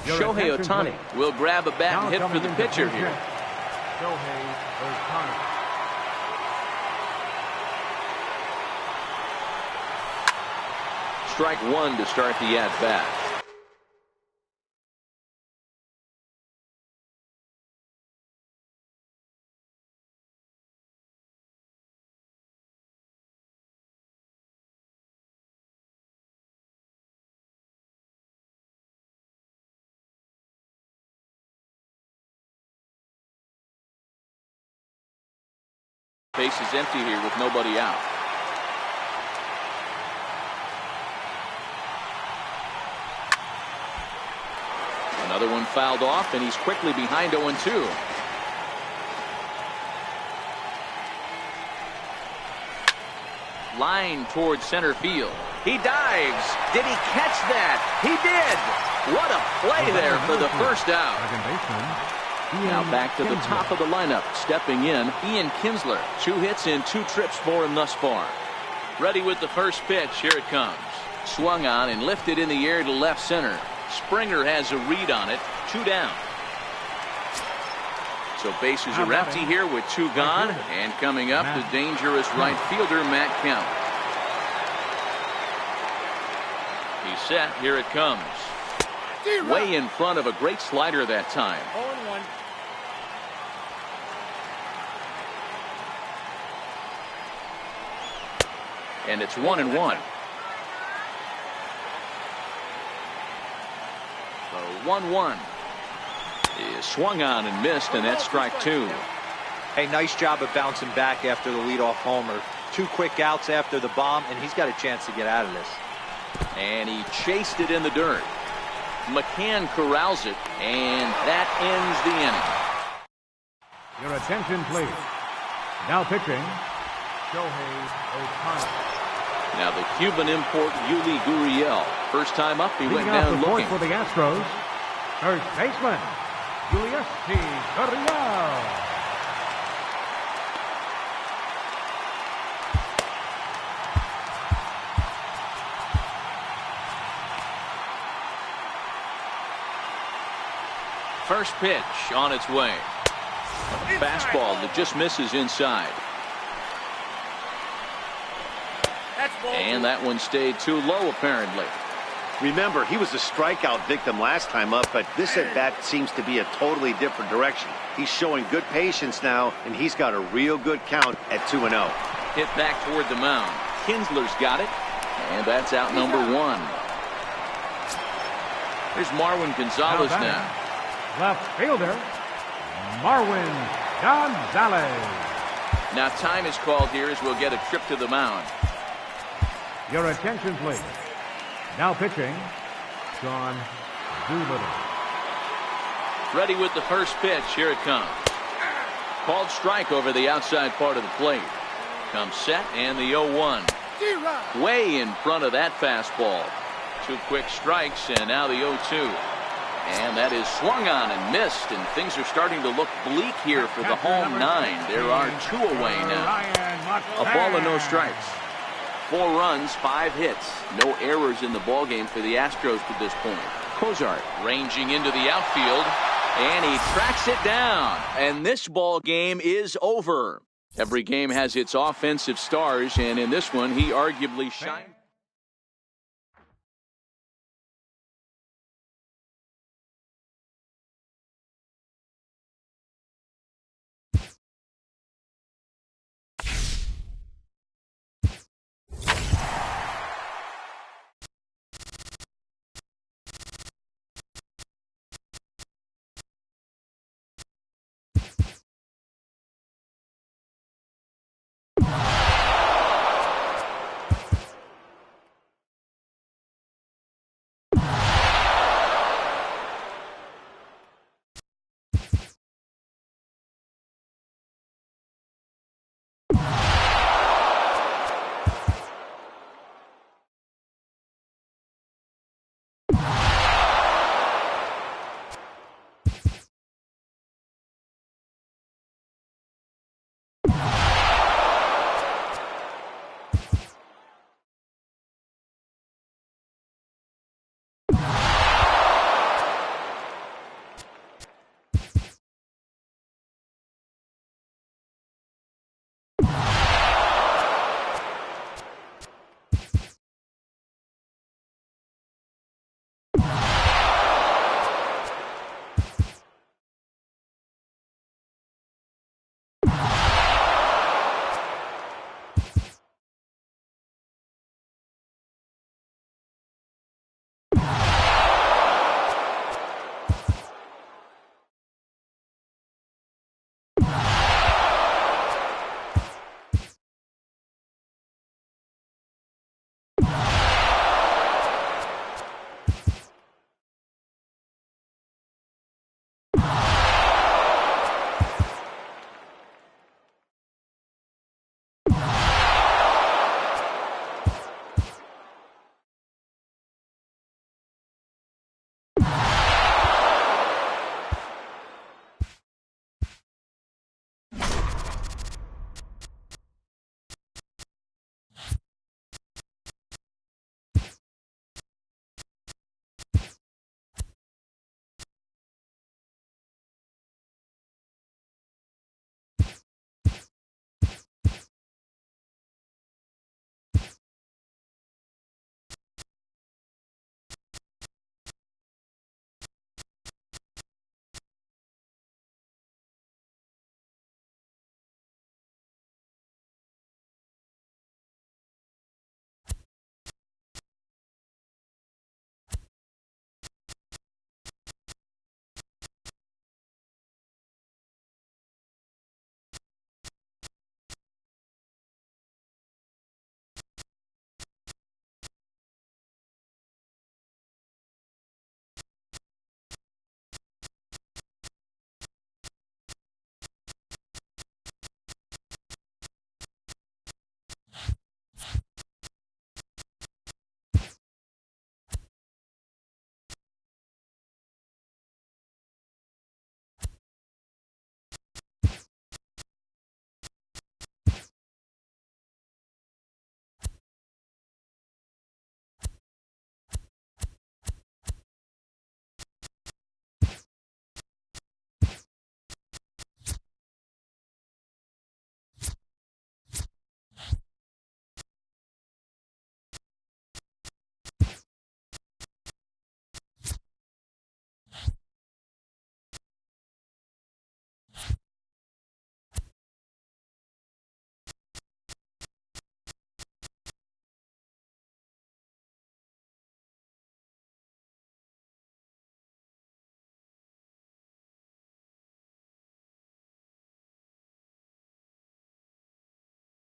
Shohei Ohtani will grab a bat and hit for the pitcher here. Shohei Ohtani. Strike 1 to start the at-bat. Base is empty here with nobody out. Another one fouled off, and he's quickly behind 0-2. Line towards center field. He dives. Did he catch that? He did. What a play there for the first out. Now back to the top of the lineup. Stepping in, Ian Kinsler. 2 hits and 2 trips for him thus far. Ready with the first pitch. Here it comes. Swung on and lifted in the air to left center. Springer has a read on it. 2 down. So bases are empty here with 2 gone. And coming up, the dangerous right fielder, Matt Kemp. He's set. Here it comes. Way in front of a great slider that time. 0-1. And it's 1-1. So 1-1 is swung on and missed, and that's strike 2. Hey, nice job of bouncing back after the leadoff homer. 2 quick outs after the bomb, and he's got a chance to get out of this. And he chased it in the dirt. McCann corrals it, and that ends the inning. Your attention, please. Now pitching, Shohei Ohtani. Now the Cuban import, Yuli Gurriel. First time up, he went Leading off down the looking. fourth for the Astros, first baseman, Yuli Gurriel. First pitch on its way. A fastball that just misses inside. And that one stayed too low, apparently. Remember, he was a strikeout victim last time up, but this at-bat seems to be a totally different direction. He's showing good patience now, and he's got a real good count at 2-0. Hit back toward the mound. Kinsler's got it, and that's out number 1. Here's Marwin Gonzalez now. Left fielder, Marwin Gonzalez. Now time is called here as we'll get a trip to the mound. Your attention, please. Now pitching, Sean Doolittle. Ready with the first pitch. Here it comes. Called strike over the outside part of the plate. Comes set and the 0-1. Way in front of that fastball. 2 quick strikes and now the 0-2. And that is swung on and missed, and things are starting to look bleak here for the home 9. There are 2 away now. A ball and no strikes. 4 runs, 5 hits. No errors in the ballgame for the Astros to this point. Cozart ranging into the outfield, and he tracks it down. And this ball game is over. Every game has its offensive stars, and in this one, he arguably shined.